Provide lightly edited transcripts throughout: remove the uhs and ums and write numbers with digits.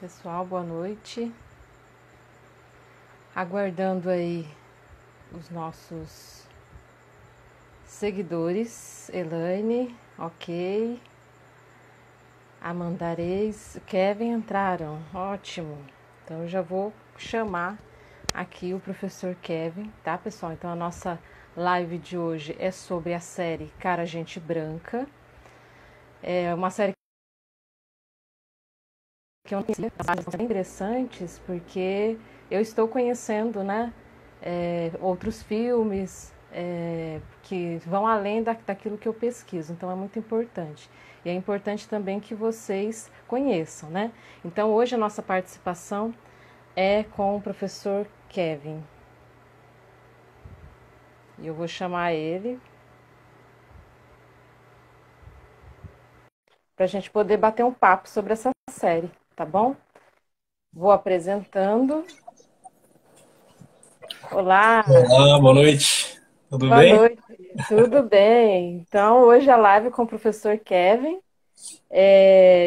pessoal, boa noite. Aguardando aí os nossos seguidores. Elaine, ok. Amanda Reis, Kevin entraram, ótimo. Então eu já vou chamar aqui o professor Kevin, tá, pessoal? Então a nossa live de hoje é sobre a série Cara Gente Branca. É uma série que eu não conhecia, são bem interessantes porque eu estou conhecendo, né, outros filmes que vão além daquilo que eu pesquiso, então é muito importante. E é importante também que vocês conheçam, né? Então hoje a nossa participação é com o professor Kevin. E eu vou chamar ele para a gente poder bater um papo sobre essa série, tá bom? Vou apresentando. Olá! Olá, boa noite. Tudo Boa bem? noite, tudo bem? Então, hoje a live com o professor Kevin.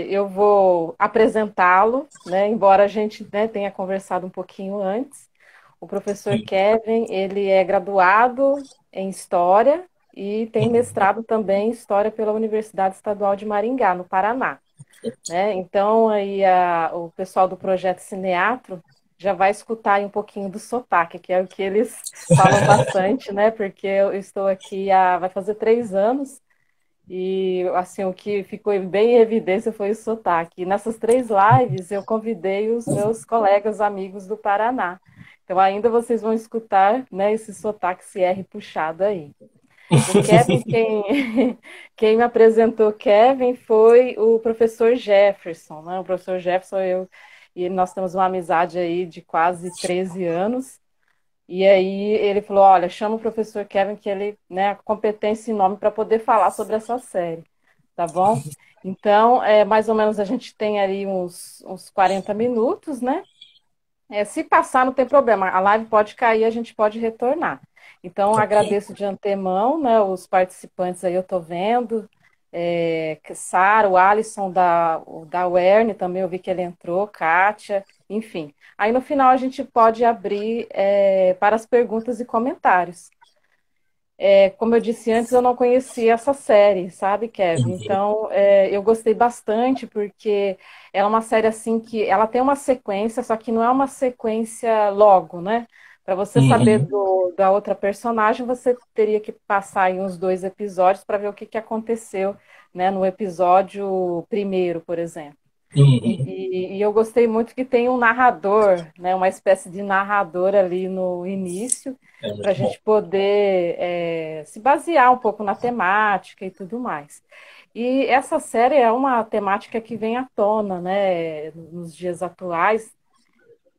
Eu vou apresentá-lo, né? Embora a gente, né, tenha conversado um pouquinho antes. O professor Sim. Kevin, ele é graduado em História e tem mestrado também em História pela Universidade Estadual de Maringá, no Paraná, né? Então, aí o pessoal do Projeto Cineatro já vai escutar aí um pouquinho do sotaque, que é o que eles falam bastante, né? Porque eu estou aqui vai fazer 3 anos e, assim, o que ficou bem em evidência foi o sotaque. E nessas 3 lives eu convidei os meus colegas amigos do Paraná. Então, ainda vocês vão escutar, né, esse sotaque CR puxado aí. O Kevin, quem me apresentou Kevin foi o professor Jefferson, né? O professor Jefferson, eu e nós temos uma amizade aí de quase 13 anos. E aí ele falou, olha, chama o professor Kevin que ele, né, competência e nome para poder falar sobre essa série, tá bom? Então, mais ou menos a gente tem ali uns 40 minutos, né? Se passar, não tem problema. A live pode cair, a gente pode retornar. Então, Ok. agradeço de antemão, né? Os participantes aí eu estou vendo. Sara, o Alisson da Werne também, eu vi que ele entrou, Kátia, enfim. Aí no final a gente pode abrir para as perguntas e comentários. Como eu disse antes, eu não conhecia essa série, sabe, Kevin? Então, eu gostei bastante porque ela é uma série assim que ela tem uma sequência, só que não é uma sequência logo, né? Para você saber Uhum. da outra personagem, você teria que passar aí uns 2 episódios para ver o que aconteceu, né, no episódio primeiro, por exemplo. Uhum. E eu gostei muito que tem um narrador, né, uma espécie de narrador ali no início, É para a muito bom. gente poder se basear um pouco na temática e tudo mais. E essa série é uma temática que vem à tona, né, nos dias atuais,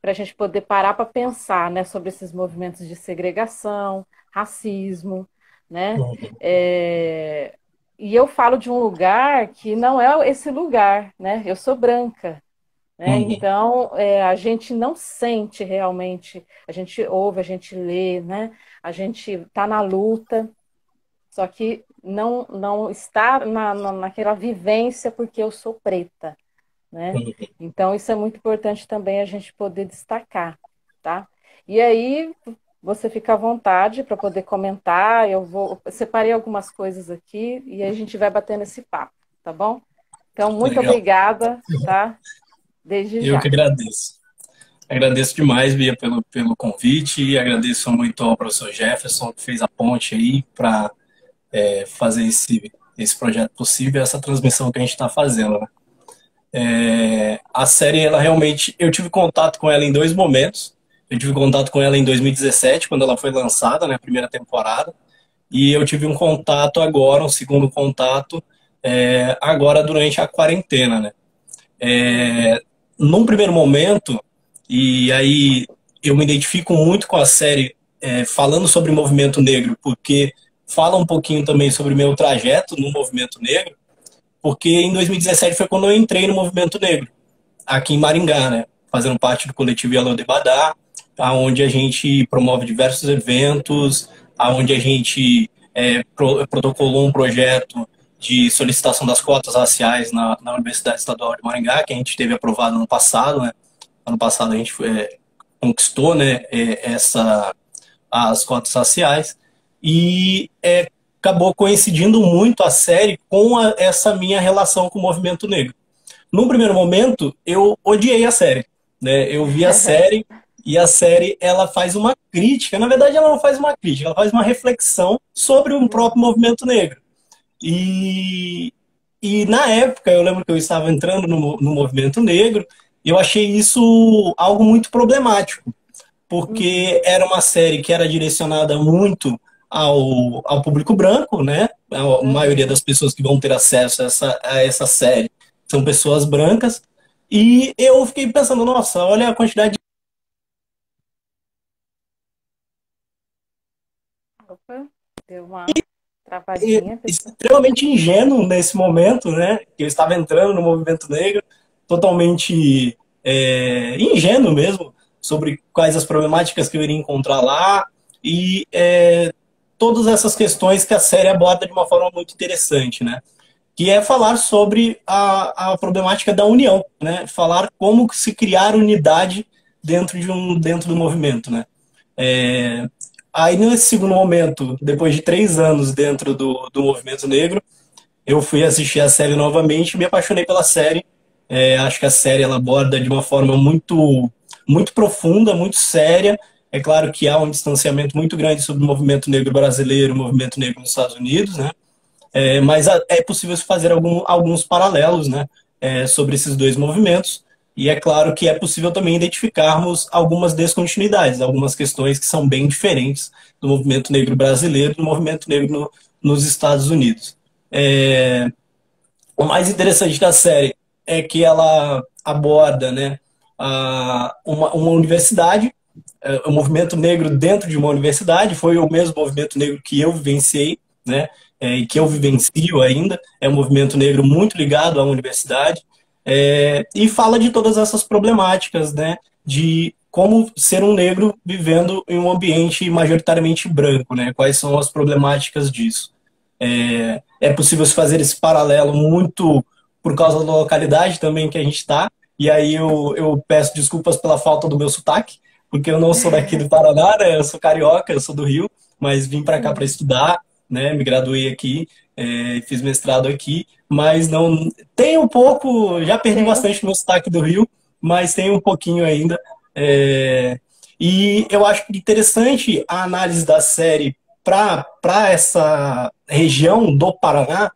para a gente poder parar para pensar, né, sobre esses movimentos de segregação, racismo, né? Uhum. É, E eu falo de um lugar que não é esse lugar, né? Eu sou branca, né? Uhum. Então, a gente não sente realmente, a gente ouve, a gente lê, né? A gente está na luta, só que não está naquela vivência porque eu sou preta, né? Uhum. Então, isso é muito importante também a gente poder destacar, tá? E aí, você fica à vontade para poder comentar, eu separei algumas coisas aqui e aí a gente vai batendo esse papo, tá bom? Então, muito Legal. obrigada, tá? Desde Eu que já. agradeço. Agradeço demais, Bia, pelo convite e agradeço muito ao professor Jefferson que fez a ponte aí para fazer esse projeto possível, essa transmissão que a gente está fazendo, né? A série, ela realmente, eu tive contato com ela em dois momentos. Eu tive contato com ela em 2017, quando ela foi lançada, né, a primeira temporada. E eu tive um contato agora, um segundo contato, agora durante a quarentena, né? Sim, Num primeiro momento, e aí eu me identifico muito com a série falando sobre o movimento negro, porque fala um pouquinho também sobre o meu trajeto no movimento negro, porque em 2017 foi quando eu entrei no movimento negro, aqui em Maringá, né? Fazendo parte do coletivo Yalô de Badá, aonde a gente promove diversos eventos, aonde a gente protocolou um projeto de solicitação das cotas raciais na Universidade Estadual de Maringá, que a gente teve aprovado ano passado, né? Ano passado a gente conquistou, né, as cotas raciais, e acabou coincidindo muito a série com essa minha relação com o movimento negro. Num primeiro momento, eu odiei a série, né? Eu vi a série e a série ela faz uma crítica. Na verdade, ela não faz uma crítica, ela faz uma reflexão sobre o próprio movimento negro. E, e na época, eu lembro que eu estava entrando no movimento negro e eu achei isso algo muito problemático, porque era uma série que era direcionada muito ao público branco, né? A maioria das pessoas que vão ter acesso a essa série são pessoas brancas. E eu fiquei pensando, nossa, olha a quantidade Opa, deu uma travadinha, pessoal. extremamente ingênuo nesse momento, né? Que eu estava entrando no movimento negro, totalmente ingênuo mesmo, sobre quais as problemáticas que eu iria encontrar lá e todas essas questões que a série aborda de uma forma muito interessante, né? Que é falar sobre a problemática da união, né? Falar como se criar unidade dentro do movimento, né? Aí, nesse segundo momento, depois de 3 anos dentro do movimento negro, eu fui assistir a série novamente e me apaixonei pela série. Acho que a série ela aborda de uma forma muito profunda, muito séria. É claro que há um distanciamento muito grande sobre o movimento negro brasileiro e o movimento negro nos Estados Unidos, né? Mas é possível se fazer alguns paralelos, né, sobre esses dois movimentos. E é claro que é possível também identificarmos algumas descontinuidades, algumas questões que são bem diferentes do movimento negro brasileiro e do movimento negro nos Estados Unidos. O mais interessante da série é que ela aborda, né, uma universidade, o movimento negro dentro de uma universidade. Foi o mesmo movimento negro que eu vivenciei, né, e que eu vivencio ainda. É um movimento negro muito ligado à universidade, e fala de todas essas problemáticas, né, de como ser um negro vivendo em um ambiente majoritariamente branco, né, quais são as problemáticas disso. É possível se fazer esse paralelo muito por causa da localidade também que a gente está, e aí eu peço desculpas pela falta do meu sotaque, porque eu não sou daqui do Paraná, né? Eu sou carioca, eu sou do Rio, mas vim para cá para estudar, né? Me graduei aqui, fiz mestrado aqui, mas não tenho um pouco, já perdi Sim. bastante meu sotaque do Rio, mas tenho um pouquinho ainda. E eu acho interessante a análise da série para essa região do Paraná,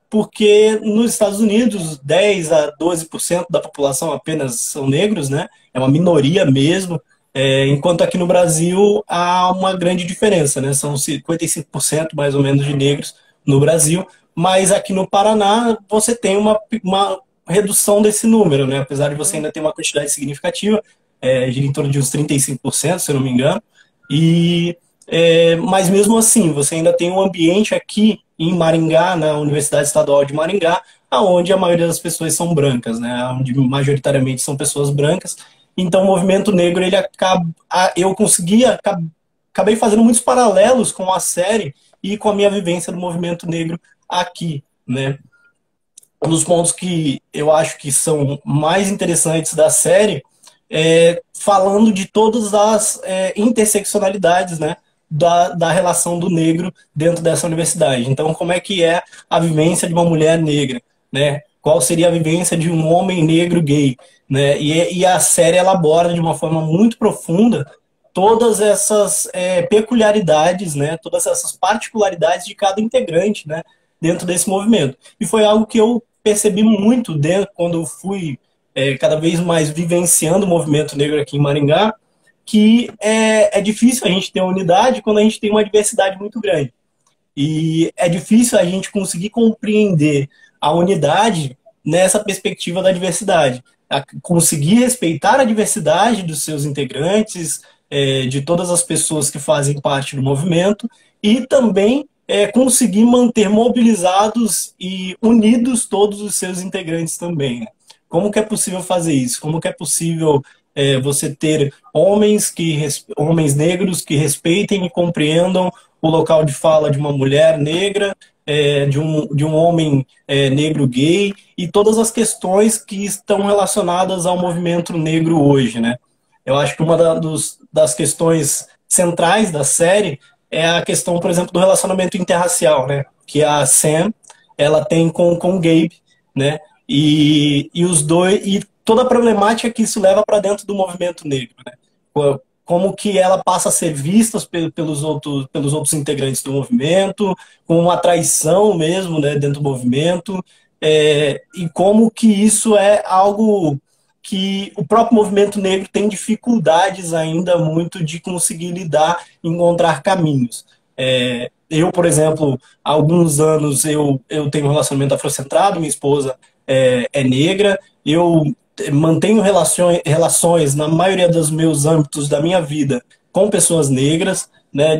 porque nos Estados Unidos 10 a 12% da população apenas são negros, né? É uma minoria mesmo, enquanto aqui no Brasil há uma grande diferença, né? São 55% mais ou menos de negros no Brasil, mas aqui no Paraná você tem uma redução desse número, né? Apesar de você ainda ter uma quantidade significativa, gira em torno de uns 35%, se eu não me engano, mas mesmo assim, você ainda tem um ambiente aqui em Maringá, na Universidade Estadual de Maringá, onde a maioria das pessoas são brancas, né? Onde majoritariamente são pessoas brancas. Então, o movimento negro, ele eu acabei fazendo muitos paralelos com a série e com a minha vivência do movimento negro aqui, né? Um dos pontos que eu acho que são mais interessantes da série falando de todas as interseccionalidades, né, da relação do negro dentro dessa universidade. Então, como é que é a vivência de uma mulher negra, né? Qual seria a vivência de um homem negro gay, né? E a série ela aborda de uma forma muito profunda todas essas peculiaridades, né? Todas essas particularidades de cada integrante, né? Dentro desse movimento. E foi algo que eu percebi muito quando eu fui cada vez mais vivenciando o movimento negro aqui em Maringá, que é difícil a gente ter unidade quando a gente tem uma diversidade muito grande. E é difícil a gente conseguir compreender a unidade nessa perspectiva da diversidade. Conseguir respeitar a diversidade dos seus integrantes, de todas as pessoas que fazem parte do movimento, e também conseguir manter mobilizados e unidos todos os seus integrantes também, né? Como que é possível fazer isso? Como que é possível você ter homens negros que respeitem e compreendam o local de fala de uma mulher negra, de um homem negro gay e todas as questões que estão relacionadas ao movimento negro hoje, né? Eu acho que uma das questões centrais da série é a questão, por exemplo, do relacionamento interracial, né? Que a Sam, ela tem com o Gabe, né? E os dois, e toda a problemática que isso leva para dentro do movimento negro, né? Como que ela passa a ser vista pelos outros integrantes do movimento, com uma traição mesmo, né, dentro do movimento, e como que isso é algo que o próprio movimento negro tem dificuldades ainda muito de conseguir lidar, encontrar caminhos. Eu, por exemplo, há alguns anos eu tenho um relacionamento afrocentrado, minha esposa é negra, eu mantenho relações na maioria dos meus âmbitos da minha vida com pessoas negras, né?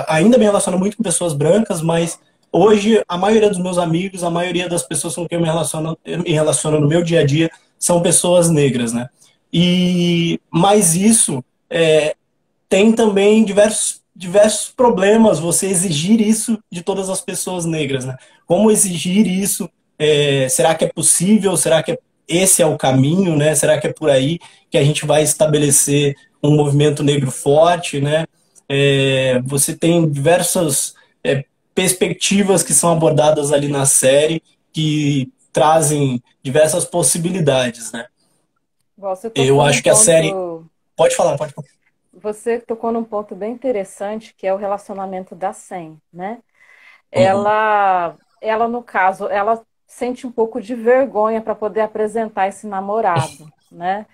Ainda me relaciono muito com pessoas brancas, mas hoje a maioria dos meus amigos, a maioria das pessoas com quem eu me relaciono no meu dia a dia são pessoas negras, né? Mas isso tem também diversos problemas, você exigir isso de todas as pessoas negras, né? Como exigir isso? Será que é possível? Será que esse é o caminho, né? Será que é por aí que a gente vai estabelecer um movimento negro forte, né? Você tem diversas perspectivas que são abordadas ali na série que trazem diversas possibilidades, né? Você Eu tocou num acho que a série... ponto, Pode falar, pode falar. você tocou num ponto bem interessante, que é o relacionamento da Sam, né? Uhum. Ela no caso, ela sente um pouco de vergonha para poder apresentar esse namorado, né?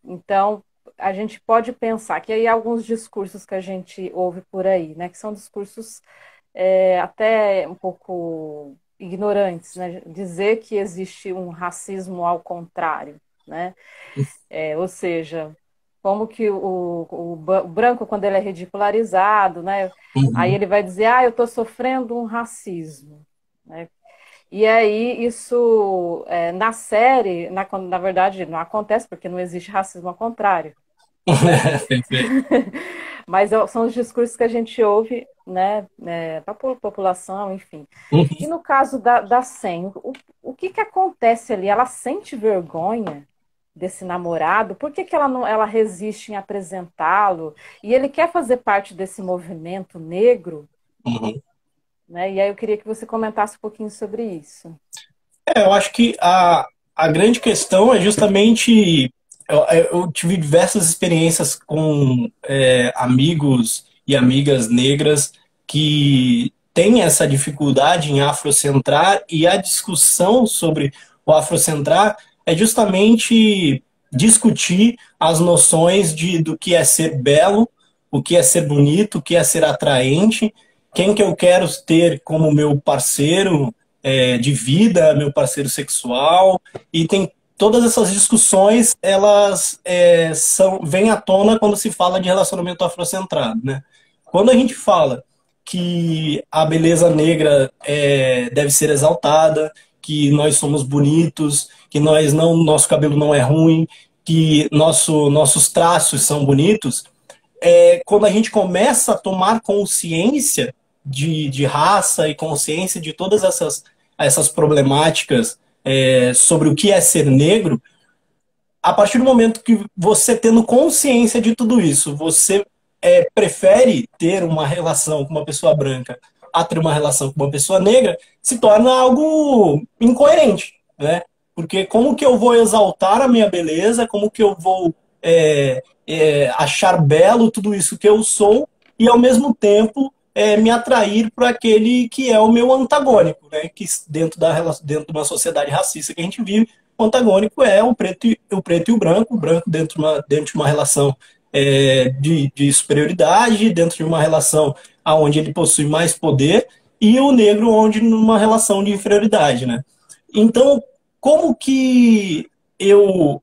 Então, a gente pode pensar que aí alguns discursos que a gente ouve por aí, né? Que são discursos até um pouco ignorantes, né? Dizer que existe um racismo ao contrário, né? Ou seja, como que o branco, quando ele é ridicularizado, né? Aí Uhum. ele vai dizer, eu estou sofrendo um racismo, né? E aí isso, na série, na verdade, não acontece, porque não existe racismo ao contrário, né? Perfeito. Mas são os discursos que a gente ouve, né, para a população, enfim. E Uhum. no caso da Sen, o que que acontece ali? Ela sente vergonha desse namorado? Por que que ela não, ela resiste em apresentá-lo? E ele quer fazer parte desse movimento negro, Uhum. né? E aí eu queria que você comentasse um pouquinho sobre isso. Eu acho que a grande questão é justamente. Eu tive diversas experiências com amigos e amigas negras que têm essa dificuldade em afrocentrar, e a discussão sobre o afrocentrar é justamente discutir as noções do que é ser belo, o que é ser bonito, o que é ser atraente, quem que eu quero ter como meu parceiro de vida, meu parceiro sexual, e tem todas essas discussões, elas vêm à tona quando se fala de relacionamento afrocentrado, né? Quando a gente fala que a beleza negra deve ser exaltada, que nós somos bonitos, que nosso cabelo não é ruim, que nossos traços são bonitos, quando a gente começa a tomar consciência de raça e consciência de todas essas problemáticas sobre o que é ser negro, a partir do momento que você tendo consciência de tudo isso, você prefere ter uma relação com uma pessoa branca a ter uma relação com uma pessoa negra, se torna algo incoerente, né? Porque como que eu vou exaltar a minha beleza, como que eu vou achar belo tudo isso que eu sou e ao mesmo tempo me atrair para aquele que é o meu antagônico, né? Que dentro de uma sociedade racista que a gente vive, o antagônico é o preto e o branco dentro de uma relação de superioridade, dentro de uma relação onde ele possui mais poder, e o negro onde numa relação de inferioridade, né? Então, como que eu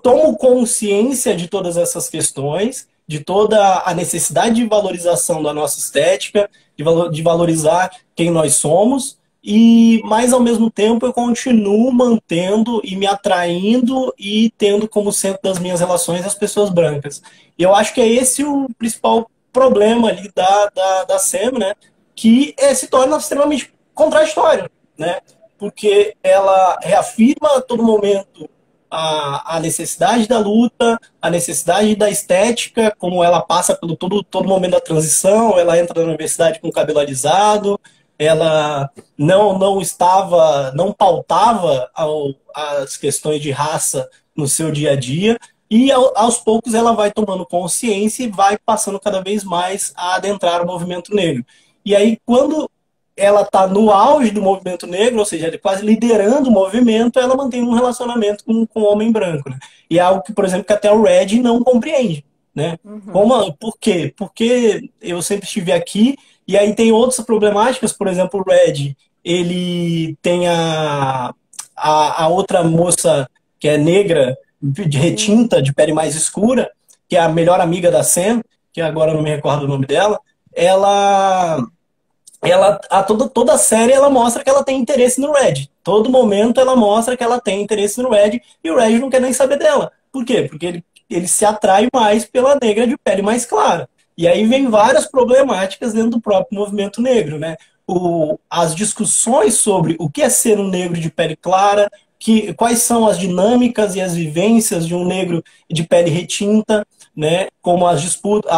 tomo consciência de todas essas questões, de toda a necessidade de valorização da nossa estética, de valorizar quem nós somos, mas ao mesmo tempo eu continuo mantendo e me atraindo e tendo como centro das minhas relações as pessoas brancas. E eu acho que é esse o principal problema ali da Sam, né? que se torna extremamente contraditório, né? Porque ela reafirma a todo momento a necessidade da luta, a necessidade da estética, como ela passa pelo todo momento da transição, ela entra na universidade com o cabelo alisado, ela não pautava as questões de raça no seu dia a dia, e aos poucos ela vai tomando consciência e vai passando cada vez mais a adentrar o movimento negro. E aí, quando ela está no auge do movimento negro, ou seja, quase liderando o movimento, ela mantém um relacionamento com o homem branco. Né? E é algo que, por exemplo, que até o Red não compreende. Né? Por quê? Porque eu sempre estive aqui, e aí tem outras problemáticas, por exemplo, o Red, ele tem a outra moça que é negra, de retinta, de pele mais escura, que é a melhor amiga da Sam, que agora eu não me recordo o nome dela, toda a série ela mostra que ela tem interesse no Red. Todo momento ela mostra que ela tem interesse no Red e o Red não quer nem saber dela. Por quê? Porque ele se atrai mais pela negra de pele mais clara. E aí vem várias problemáticas dentro do próprio movimento negro, né? As discussões sobre o que é ser um negro de pele clara, quais são as dinâmicas e as vivências de um negro de pele retinta, né? Como as disputas,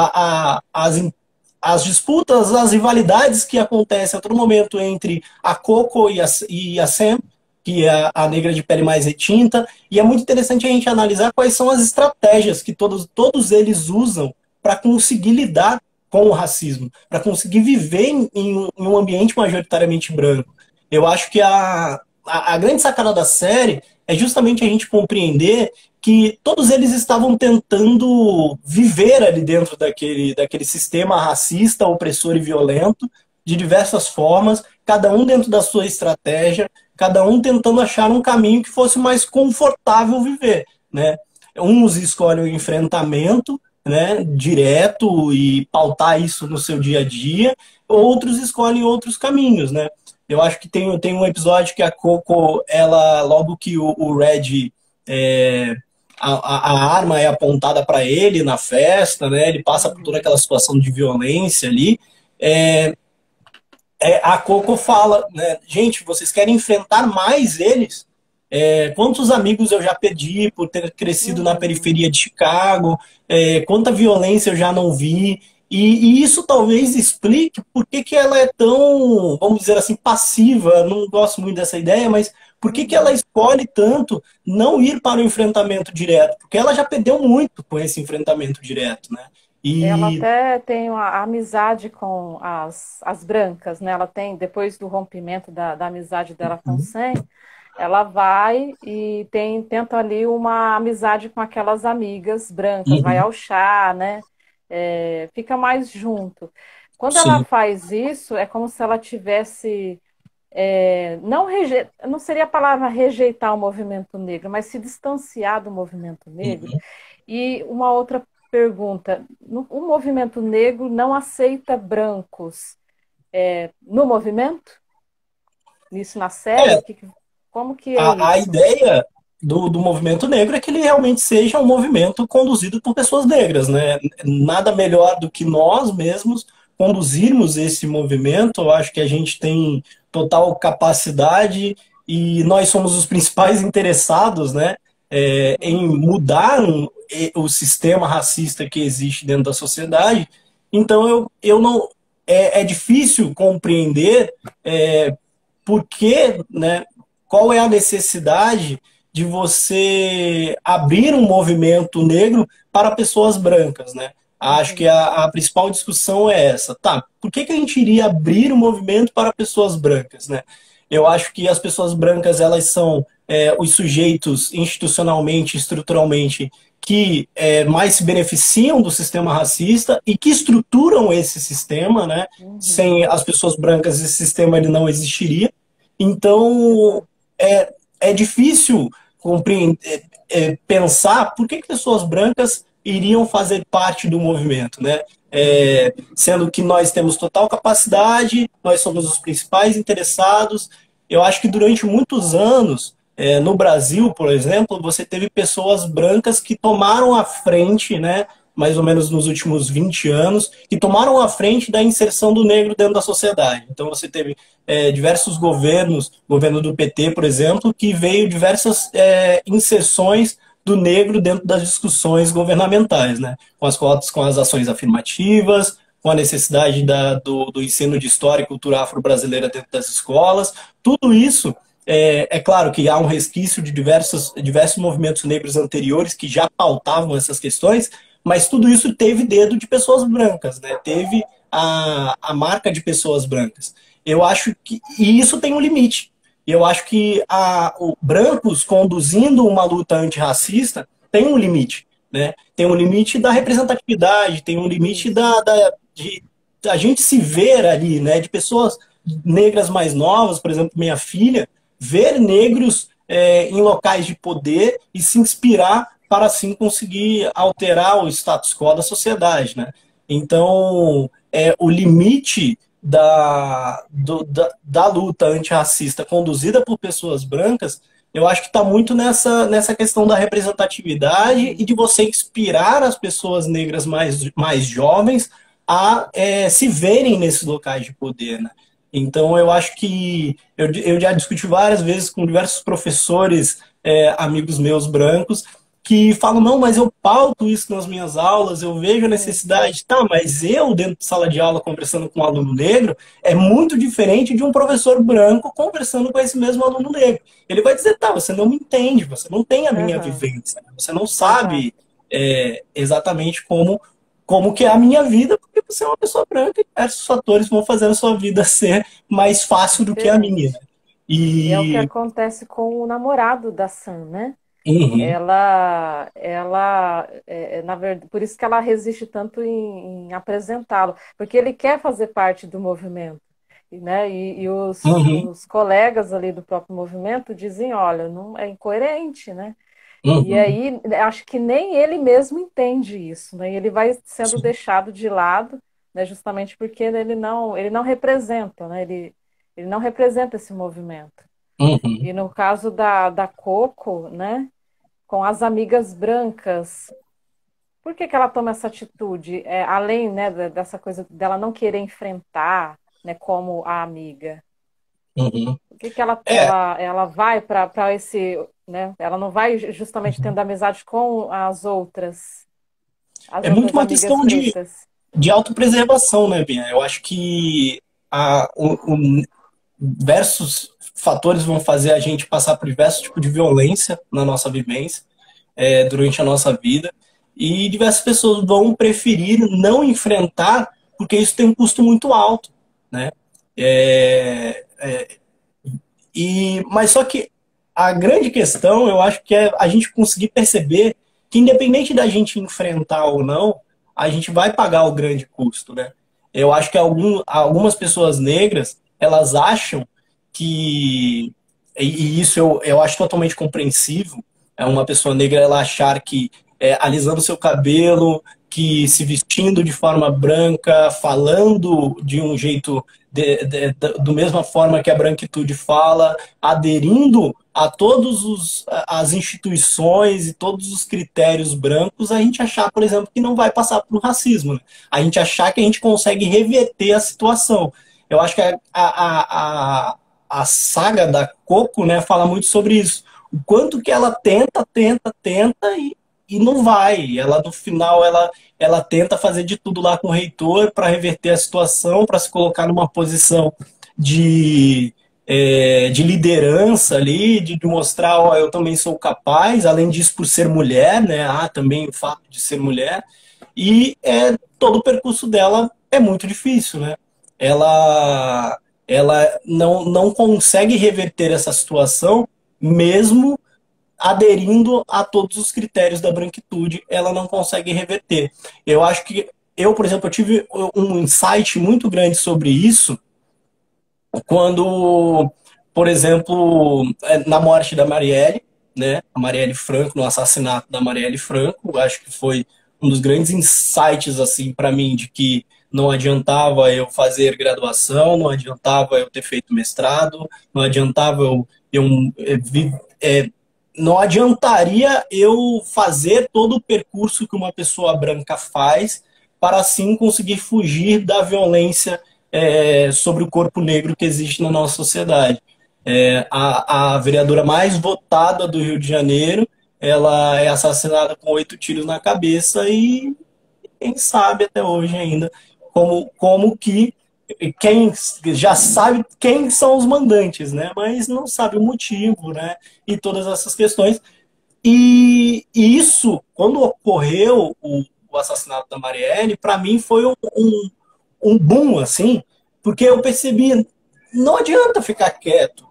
as disputas, as rivalidades que acontecem a todo momento entre a Coco e a Sam, que é a negra de pele mais retinta, e é muito interessante a gente analisar quais são as estratégias que todos eles usam para conseguir lidar com o racismo, para conseguir viver em um ambiente majoritariamente branco. Eu acho que a grande sacada da série é justamente a gente compreender que todos eles estavam tentando viver ali dentro daquele sistema racista, opressor e violento, de diversas formas, cada um dentro da sua estratégia, cada um tentando achar um caminho que fosse mais confortável viver, né? Uns escolhem o enfrentamento, né, direto e pautar isso no seu dia a dia, outros escolhem outros caminhos, né? Eu acho que tem um episódio que a Coco, logo que o Red, a arma é apontada para ele na festa, né? Ele passa por toda aquela situação de violência ali. A Coco fala, né? Gente, vocês querem enfrentar mais eles? Quantos amigos eu já perdi por ter crescido na periferia de Chicago? Quanta violência eu já não vi? E isso talvez explique por que ela é tão, vamos dizer assim, passiva. Não gosto muito dessa ideia, mas por que ela escolhe tanto não ir para o enfrentamento direto? Porque ela já perdeu muito com esse enfrentamento direto, né? Ela até tem uma amizade com as brancas, né? Ela tem, depois do rompimento da amizade dela com o Sam, ela vai e tenta ali uma amizade com aquelas amigas brancas, vai ao chá, né? Fica mais junto. Quando ela faz isso, é como se ela tivesse não seria a palavra rejeitar o movimento negro, mas se distanciar do movimento negro. E uma outra pergunta: o movimento negro não aceita brancos no movimento? Isso na série? Como que é isso? A ideia do movimento negro é que ele realmente seja um movimento conduzido por pessoas negras, né? Nada melhor do que nós mesmos conduzirmos esse movimento. Eu acho que a gente tem total capacidade e nós somos os principais interessados, né, em mudar o sistema racista que existe dentro da sociedade. Então eu não é difícil compreender por que, né, qual é a necessidade de você abrir um movimento negro para pessoas brancas, né? Acho que a principal discussão é essa. Tá, por que a gente iria abrir um movimento para pessoas brancas, né? Eu acho que as pessoas brancas, elas são os sujeitos institucionalmente, estruturalmente, que mais se beneficiam do sistema racista e que estruturam esse sistema, né? Sem as pessoas brancas, esse sistema ele não existiria. Então, é difícil compreender, pensar por que pessoas brancas iriam fazer parte do movimento, né? Sendo que nós temos total capacidade, nós somos os principais interessados. Eu acho que durante muitos anos, no Brasil, por exemplo, você teve pessoas brancas que tomaram a frente, né, mais ou menos nos últimos 20 anos, que tomaram a frente da inserção do negro dentro da sociedade. Então você teve diversos governos, governo do PT, por exemplo, que veio diversas inserções do negro dentro das discussões governamentais, né? Com as cotas, com as ações afirmativas, com a necessidade do ensino de história e cultura afro-brasileira dentro das escolas. Tudo isso, claro que há um resquício de diversos movimentos negros anteriores que já pautavam essas questões, mas tudo isso teve dedo de pessoas brancas, né? Teve a marca de pessoas brancas. Eu acho que e isso tem um limite. Eu acho que brancos conduzindo uma luta antirracista tem um limite, né? Tem um limite da representatividade, tem um limite de a gente se ver ali, né? De pessoas negras mais novas, por exemplo, minha filha, ver negros em locais de poder e se inspirar para assim conseguir alterar o status quo da sociedade, né? Então, o limite da luta antirracista conduzida por pessoas brancas, eu acho que está muito nessa questão da representatividade e de você inspirar as pessoas negras mais jovens a se verem nesses locais de poder, né? Então, eu acho que eu já discuti várias vezes com diversos professores, amigos meus brancos, que falam, não, mas eu pauto isso nas minhas aulas, eu vejo a necessidade, tá, mas eu, dentro de sala de aula, conversando com um aluno negro, é muito diferente de um professor branco conversando com esse mesmo aluno negro. Ele vai dizer, tá, você não me entende, você não tem a minha vivência, você não sabe exatamente como que é a minha vida, porque você é uma pessoa branca e diversos fatores vão fazendo a sua vida ser mais fácil do que a minha. E é o que acontece com o namorado da Sam, né? Uhum. Na verdade, por isso que ela resiste tanto em apresentá-lo, porque ele quer fazer parte do movimento, né? E Uhum. os colegas ali do próprio movimento dizem, olha, não é incoerente, né? E Uhum. aí, acho que nem ele mesmo entende isso, né? E ele vai sendo Sim. deixado de lado, né? Justamente porque ele não representa, né? Ele não representa esse movimento. Uhum. E no caso da Coco, né? Com as amigas brancas. Por que que ela toma essa atitude? Além, né, dessa coisa dela não querer enfrentar, né, como a amiga. Uhum. Por que que É, ela vai para esse, né? Ela não vai justamente tendo amizade com as é muito outras uma amigas questão pretas? de autopreservação, né, Bia? Eu acho que diversos fatores vão fazer a gente passar por diversos tipos de violência na nossa vivência, durante a nossa vida, e diversas pessoas vão preferir não enfrentar porque isso tem um custo muito alto, né? É, é, mas só que a grande questão, eu acho que é a gente conseguir perceber que independente da gente enfrentar ou não, a gente vai pagar o grande custo, né? Eu acho que algumas pessoas negras, elas acham e isso eu acho totalmente compreensível, é uma pessoa negra ela achar que alisando seu cabelo, que se vestindo de forma branca, falando de um jeito do mesma forma que a branquitude fala, aderindo a todas as instituições e todos os critérios brancos, a gente achar, por exemplo, que não vai passar por racismo. Né? A gente achar que a gente consegue reverter a situação. Eu acho que a saga da Coco, né, fala muito sobre isso. O quanto que ela tenta e não vai. Ela, no final, ela tenta fazer de tudo lá com o reitor para reverter a situação, para se colocar numa posição de, de liderança ali, de mostrar, ó, eu também sou capaz, além disso por ser mulher, né? Também o fato de ser mulher. E todo o percurso dela é muito difícil, né? Ela, ela não consegue reverter essa situação, mesmo aderindo a todos os critérios da branquitude, ela não consegue reverter. Eu acho que por exemplo, eu tive um insight muito grande sobre isso quando, por exemplo, na morte da Marielle, né, a Marielle Franco, no assassinato da Marielle Franco, acho que foi um dos grandes insights assim para mim de que não adiantava eu fazer graduação, não adiantava eu ter feito mestrado, não adiantava eu não adiantaria eu fazer todo o percurso que uma pessoa branca faz para assim conseguir fugir da violência sobre o corpo negro que existe na nossa sociedade. A vereadora mais votada do Rio de Janeiro, ela é assassinada com 8 tiros na cabeça e quem sabe até hoje ainda como que quem já sabe quem são os mandantes, né? Mas não sabe o motivo, né? E todas essas questões. E isso, quando ocorreu o assassinato da Marielle, para mim foi um boom, assim, porque eu percebi, não adianta ficar quieto.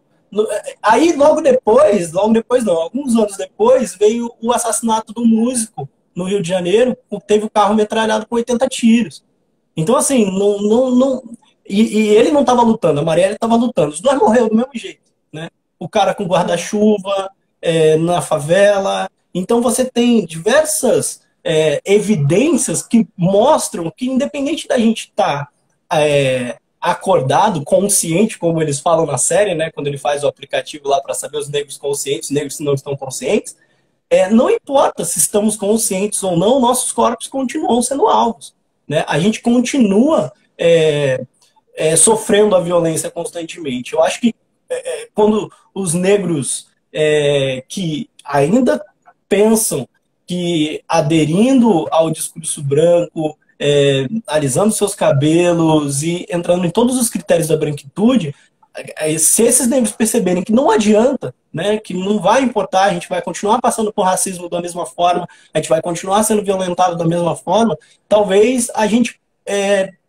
Aí, logo depois não, alguns anos depois, veio o assassinato do músico no Rio de Janeiro, teve o carro metralhado com 80 tiros. Então, assim, e ele não estava lutando, a Marielle estava lutando. Os dois morreram do mesmo jeito, né? O cara com guarda-chuva, na favela. Então, você tem diversas evidências que mostram que, independente da gente estar acordado, consciente, como eles falam na série, né? Quando ele faz o aplicativo lá para saber os negros conscientes, os negros que não estão conscientes, não importa se estamos conscientes ou não, nossos corpos continuam sendo alvos, né? A gente continua sofrendo a violência constantemente. Eu acho que quando os negros que ainda pensam que aderindo ao discurso branco, alisando seus cabelos e entrando em todos os critérios da branquitude, se esses negros perceberem que não adianta, né, que não vai importar, a gente vai continuar passando por racismo da mesma forma, a gente vai continuar sendo violentado da mesma forma, talvez a gente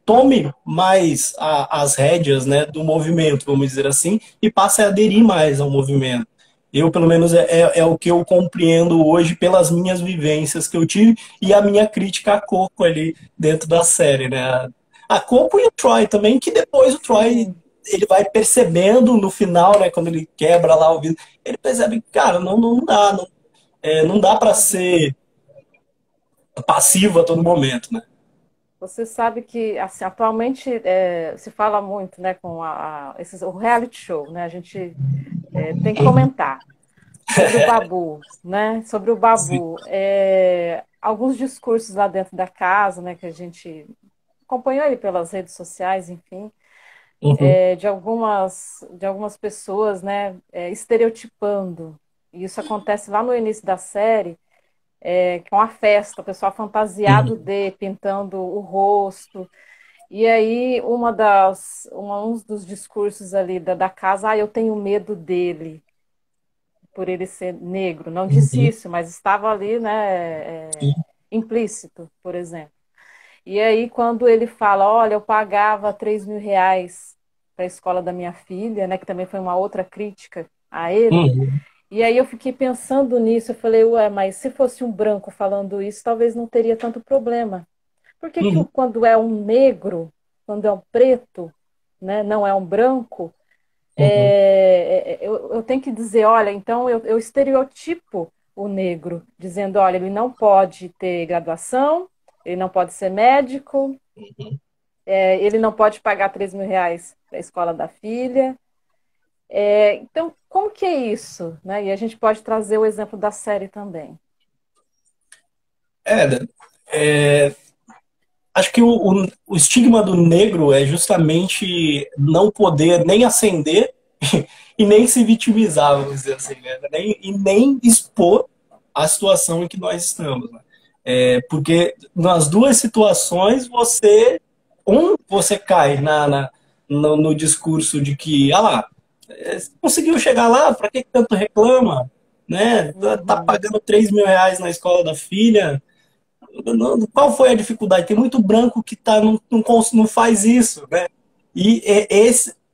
tome mais as rédeas, né, do movimento, vamos dizer assim, e passe a aderir mais ao movimento. Eu, pelo menos, é o que eu compreendo hoje pelas minhas vivências que eu tive e a minha crítica a Coco ali dentro da série, né? A Coco e o Troy também, que depois o Troy ele vai percebendo no final, né, quando ele quebra lá o vidro, ele percebe que, cara, não dá, não dá para ser passivo a todo momento, né? Você sabe que assim, atualmente se fala muito, né, com o reality show, né? A gente tem que comentar sobre o Babu, né? Sobre o Sim. Babu. Alguns discursos lá dentro da casa, né, que a gente acompanhou ele pelas redes sociais, enfim, Uhum. de algumas pessoas, né, estereotipando. E isso acontece lá no início da série, com a festa, o pessoal fantasiado Uhum. de, pintando o rosto. E aí, um dos discursos ali da casa, eu tenho medo dele, por ele ser negro. Não disse Uhum. isso, mas estava ali, né, Sim. implícito, por exemplo. E aí, quando ele fala, olha, eu pagava R$ 3.000 para a escola da minha filha, né, que também foi uma outra crítica a ele. Uhum. E aí eu fiquei pensando nisso, eu falei, ué, mas se fosse um branco falando isso, talvez não teria tanto problema. Por que Uhum. quando é um negro, quando é um preto, né, não é um branco, Uhum. eu tenho que dizer, olha, então eu estereotipo o negro, dizendo, olha, ele não pode ter graduação, ele não pode ser médico, Uhum. ele não pode pagar R$ 3.000 para a escola da filha. Então, como que é isso? Né? E a gente pode trazer o exemplo da série também. É, é, acho que o estigma do negro é justamente não poder nem ascender e nem se vitimizar, vamos dizer assim, né? E nem expor a situação em que nós estamos. Né? Porque nas duas situações você cai no discurso de que, ah lá, conseguiu chegar lá, para que tanto reclama? Né? Tá Uhum, pagando R$ 3.000 na escola da filha, qual foi a dificuldade? Tem muito branco que não faz isso, né? E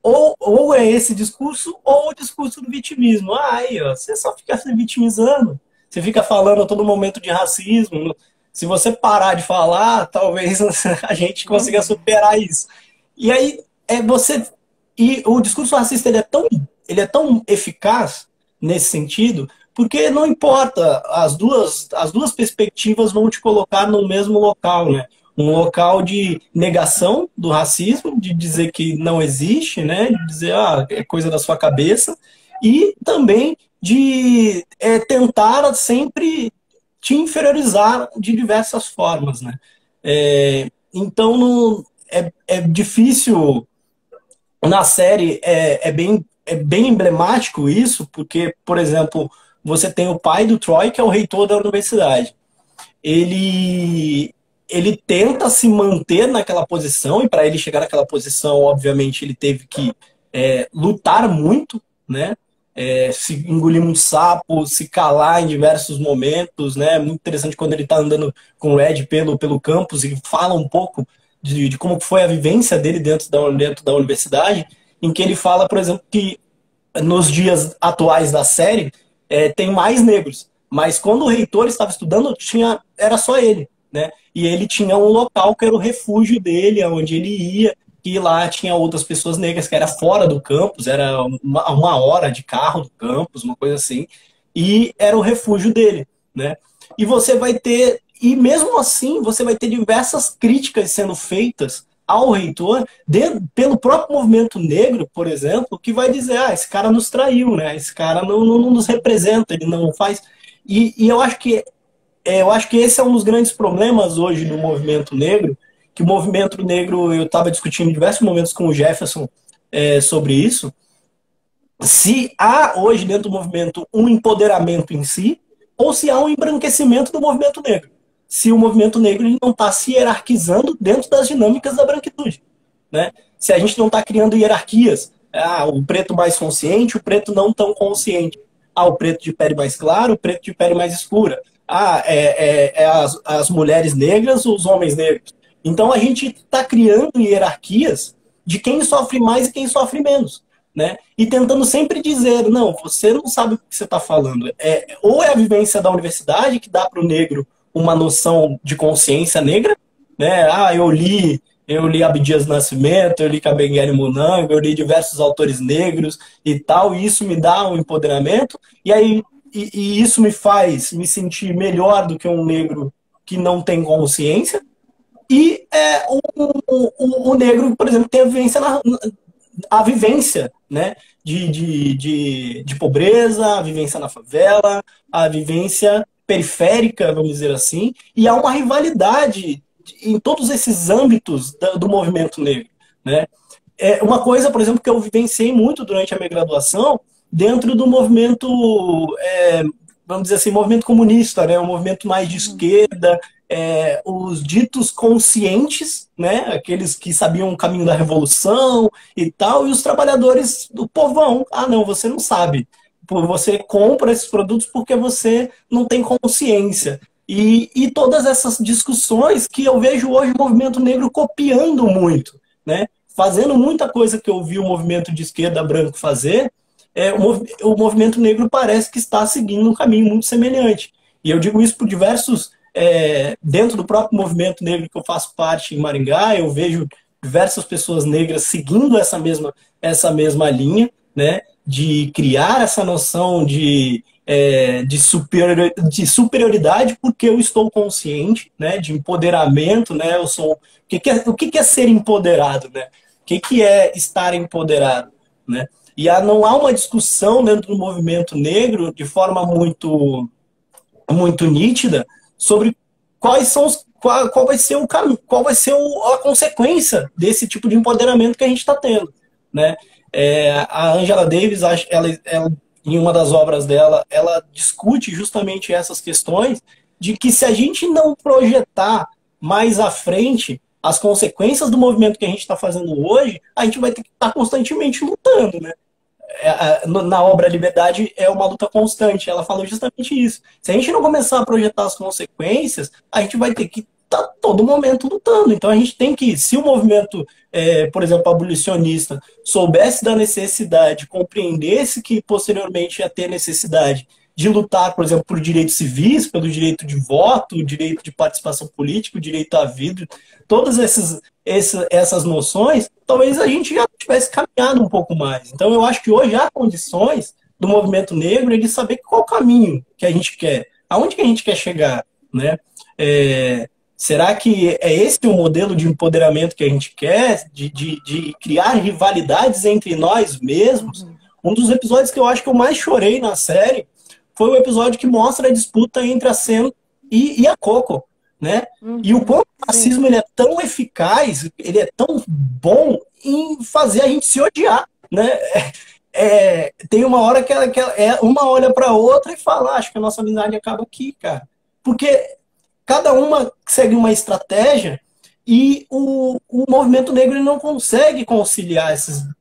ou é esse discurso, ou o discurso do vitimismo. Ah, aí, ó, você só fica se vitimizando. Você fica falando a todo momento de racismo. Se você parar de falar, talvez a gente consiga uhum. superar isso. E aí, você. E o discurso racista ele é tão eficaz nesse sentido, porque não importa, as duas perspectivas vão te colocar no mesmo local, né? Um local de negação do racismo, de dizer que não existe, né? De dizer, é coisa da sua cabeça, e também de tentar sempre te inferiorizar de diversas formas, né? Então, é difícil. Na série é bem emblemático isso, porque, por exemplo, você tem o pai do Troy, que é o reitor da universidade. Ele, ele tenta se manter naquela posição, e para ele chegar naquela posição, obviamente, ele teve que lutar muito, né? Se engolir um sapo, se calar em diversos momentos, né? Muito interessante quando ele está andando com o Ed pelo campus e fala um pouco de como foi a vivência dele dentro da universidade, em que ele fala, por exemplo, que nos dias atuais da série tem mais negros, mas quando o reitor estava estudando, era só ele, né? E ele tinha um local que era o refúgio dele, onde ele ia, e lá tinha outras pessoas negras, que era fora do campus, era uma hora de carro do campus, uma coisa assim, e era o refúgio dele, né? E você vai ter, e mesmo assim, você vai ter diversas críticas sendo feitas ao reitor, pelo próprio movimento negro, por exemplo, que vai dizer, esse cara nos traiu, né? Esse cara não nos representa, ele não faz... E eu acho que esse é um dos grandes problemas hoje do movimento negro, que o movimento negro, eu estava discutindo em diversos momentos com o Jefferson sobre isso, se há hoje dentro do movimento um empoderamento em si, ou se há um embranquecimento do movimento negro. Se o movimento negro ele não está se hierarquizando dentro das dinâmicas da branquitude, né? Se a gente não está criando hierarquias, o preto mais consciente, o preto não tão consciente. O preto de pele mais clara, o preto de pele mais escura. As mulheres negras, os homens negros. Então a gente está criando hierarquias de quem sofre mais e quem sofre menos, né? E tentando sempre dizer, não, você não sabe o que você está falando. Ou é a vivência da universidade que dá para o negro uma noção de consciência negra, né? Eu li Abdias Nascimento, eu li Kabengele Munanga, eu li diversos autores negros e tal, e isso me dá um empoderamento, e isso me faz me sentir melhor do que um negro que não tem consciência, e o negro, por exemplo, tem a vivência, né, de pobreza, a vivência na favela, a vivência periférica, vamos dizer assim, e há uma rivalidade em todos esses âmbitos do movimento negro, né? Uma coisa, por exemplo, que eu vivenciei muito durante a minha graduação, dentro do movimento, vamos dizer assim, movimento comunista, né? Um movimento mais de esquerda, os ditos conscientes, né? Aqueles que sabiam o caminho da revolução e tal, e os trabalhadores do povão. Não, você não sabe. Você compra esses produtos porque você não tem consciência. E todas essas discussões que eu vejo hoje o movimento negro copiando muito, né? Fazendo muita coisa que eu vi o movimento de esquerda branco fazer, o movimento negro parece que está seguindo um caminho muito semelhante. E eu digo isso por diversos... dentro do próprio movimento negro que eu faço parte em Maringá, eu vejo diversas pessoas negras seguindo essa mesma linha, né? De criar essa noção de superioridade porque eu estou consciente, né, de empoderamento, né, o que é ser empoderado, né, o que é estar empoderado, né, e não há uma discussão dentro do movimento negro de forma muito nítida sobre qual vai ser o caminho, qual vai ser a consequência desse tipo de empoderamento que a gente está tendo, né. A Angela Davis, ela, em uma das obras dela, ela discute justamente essas questões de que se a gente não projetar mais à frente as consequências do movimento que a gente está fazendo hoje, a gente vai ter que estar constantemente lutando, né? Na obra Liberdade é uma luta constante, ela fala justamente isso. Se a gente não começar a projetar as consequências, a gente vai ter que estar todo momento lutando. Então a gente tem que, se o movimento, por exemplo, abolicionista, soubesse da necessidade, compreendesse que posteriormente ia ter necessidade de lutar, por exemplo, por direitos civis, pelo direito de voto, o direito de participação política, o direito à vida, todas essas noções, talvez a gente já tivesse caminhado um pouco mais. Então eu acho que hoje há condições do movimento negro de saber qual o caminho que a gente quer, aonde que a gente quer chegar, né? Será que é esse o modelo de empoderamento que a gente quer? De criar rivalidades entre nós mesmos? Um dos episódios que eu acho que eu mais chorei na série foi o episódio que mostra a disputa entre a Sam e a Coco, né? E o quanto o Sim. racismo ele é tão eficaz, ele é tão bom em fazer a gente se odiar, né? Tem uma hora uma olha para outra e fala, acho que a nossa amizade acaba aqui, cara. Porque cada uma segue uma estratégia e o movimento negro ele não consegue conciliar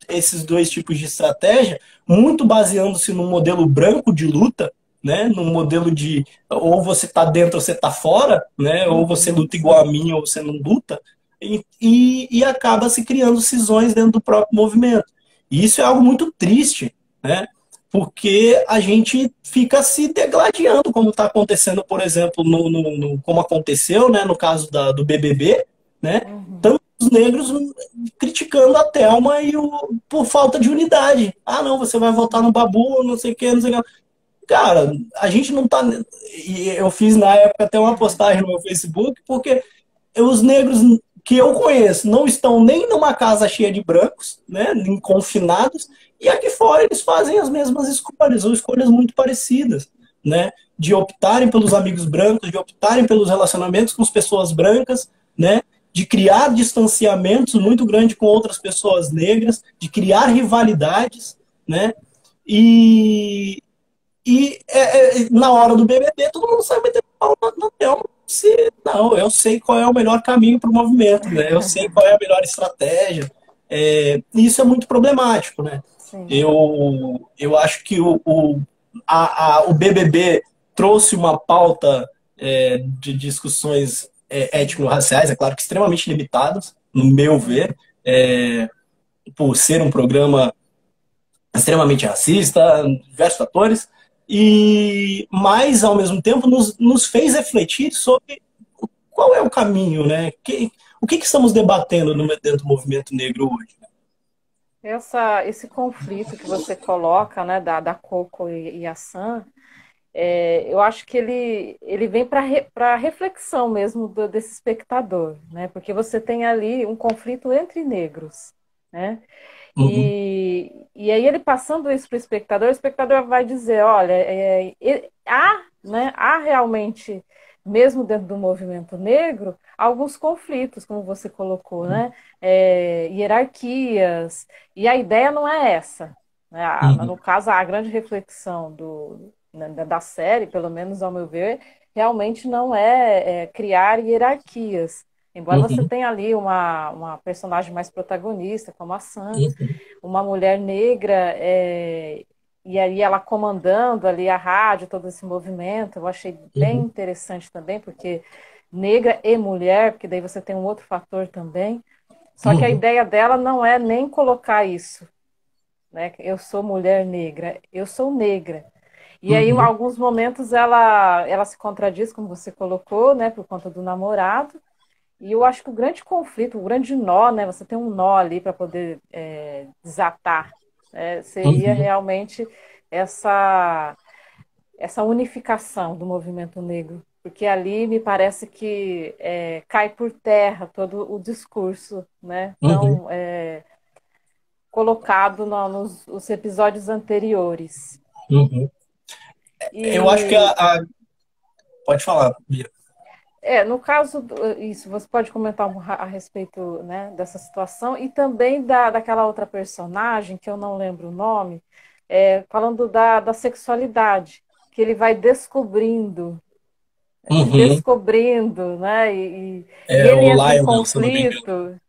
esses dois tipos de estratégia, muito baseando-se num modelo branco de luta, né? Num modelo de ou você tá dentro ou você tá fora, né? Ou você luta igual a mim ou você não luta, e acaba se criando cisões dentro do próprio movimento. E isso é algo muito triste, né? Porque a gente fica se degladiando, como está acontecendo, por exemplo, como aconteceu, né, no caso do BBB, né? Tanto os negros criticando a Thelma por falta de unidade. Ah, não, você vai votar no Babu, não sei o que, não sei o que. Cara, a gente não tá. E eu fiz na época até uma postagem no meu Facebook, porque os negros que eu conheço não estão nem numa casa cheia de brancos, né, nem confinados, e aqui fora eles fazem as mesmas escolhas, ou escolhas muito parecidas, né, de optarem pelos amigos brancos, de optarem pelos relacionamentos com as pessoas brancas, né, de criar distanciamentos muito grandes com outras pessoas negras, de criar rivalidades, né, e, na hora do BBB todo mundo sai metendo pau na Thelma. Não, eu sei qual é o melhor caminho para o movimento, né? Eu sei qual é a melhor estratégia. Isso é muito problemático, né? Sim. Eu acho que o BBB trouxe uma pauta de discussões étnico-raciais, é claro que extremamente limitadas, no meu ver, por ser um programa extremamente racista, diversos fatores, mas, ao mesmo tempo, nos fez refletir sobre qual é o caminho, né? O que estamos debatendo dentro do movimento negro hoje? Esse conflito que você coloca, né, da Coco e a Sam, eu acho que ele vem para reflexão mesmo desse espectador, né? Porque você tem ali um conflito entre negros, né? Uhum, E aí ele passando isso para o espectador vai dizer, olha, há realmente, mesmo dentro do movimento negro, alguns conflitos, como você colocou, né? Hierarquias, e a ideia não é essa. Né? uhum, No caso, a grande reflexão da série, pelo menos ao meu ver, realmente não é criar hierarquias. Embora você uhum, tenha ali uma personagem mais protagonista, como a Sam, uhum, uma mulher negra, e aí ela comandando ali a rádio, todo esse movimento, eu achei bem uhum, interessante também, porque negra e mulher, porque daí você tem um outro fator também. Só que a uhum, ideia dela não é nem colocar isso, né? Eu sou mulher negra, eu sou negra. E aí, em uhum, alguns momentos, ela se contradiz, como você colocou, né, por conta do namorado. E eu acho que o grande conflito, o grande nó, né, você tem um nó ali para poder desatar, né, seria uhum. realmente essa, essa unificação do movimento negro. Porque ali me parece que cai por terra todo o discurso, né, Uhum. tão colocado nos episódios anteriores. Uhum. Eu acho que E Pode falar, Bia. no caso, isso, você pode comentar a respeito, né, dessa situação e também daquela outra personagem, que eu não lembro o nome, falando da sexualidade, que ele vai Uhum. descobrindo, né, e É ele o entra em Lionel, se eu não me engano. conflito,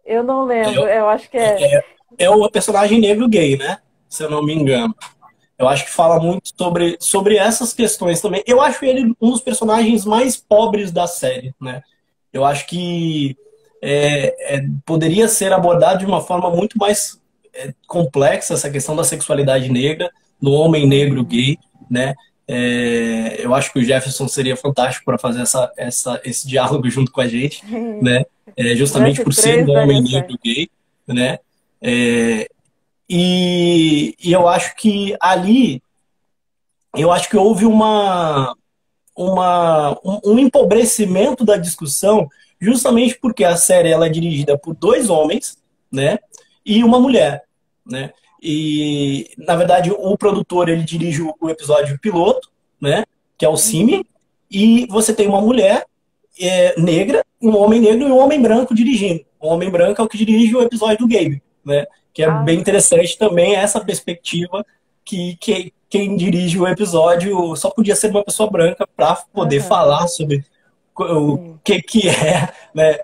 eu não lembro, É, eu acho que é o personagem negro gay, né? Se eu não me engano. Eu acho que fala muito sobre essas questões também. Eu acho ele um dos personagens mais pobres da série, né? Eu acho que poderia ser abordado de uma forma muito mais complexa essa questão da sexualidade negra, no homem negro Uhum. gay, né? Eu acho que o Jefferson seria fantástico para fazer esse diálogo junto com a gente, né? O Justamente por ser F3 um homem daria certo. negro gay, né? É, e eu acho que ali, eu acho que houve um empobrecimento da discussão, justamente porque a série ela é dirigida por dois homens, né, e uma mulher, né. E, na verdade, o produtor, ele dirige o episódio piloto, né? Que é o Uhum. Simi. E você tem uma mulher negra, um homem negro e um homem branco dirigindo. O homem branco é o que dirige o episódio do Gabe, né? Que é Ah, bem tá. interessante também essa perspectiva que quem dirige o episódio só podia ser uma pessoa branca para poder Aham, falar sobre o sim. que é, né?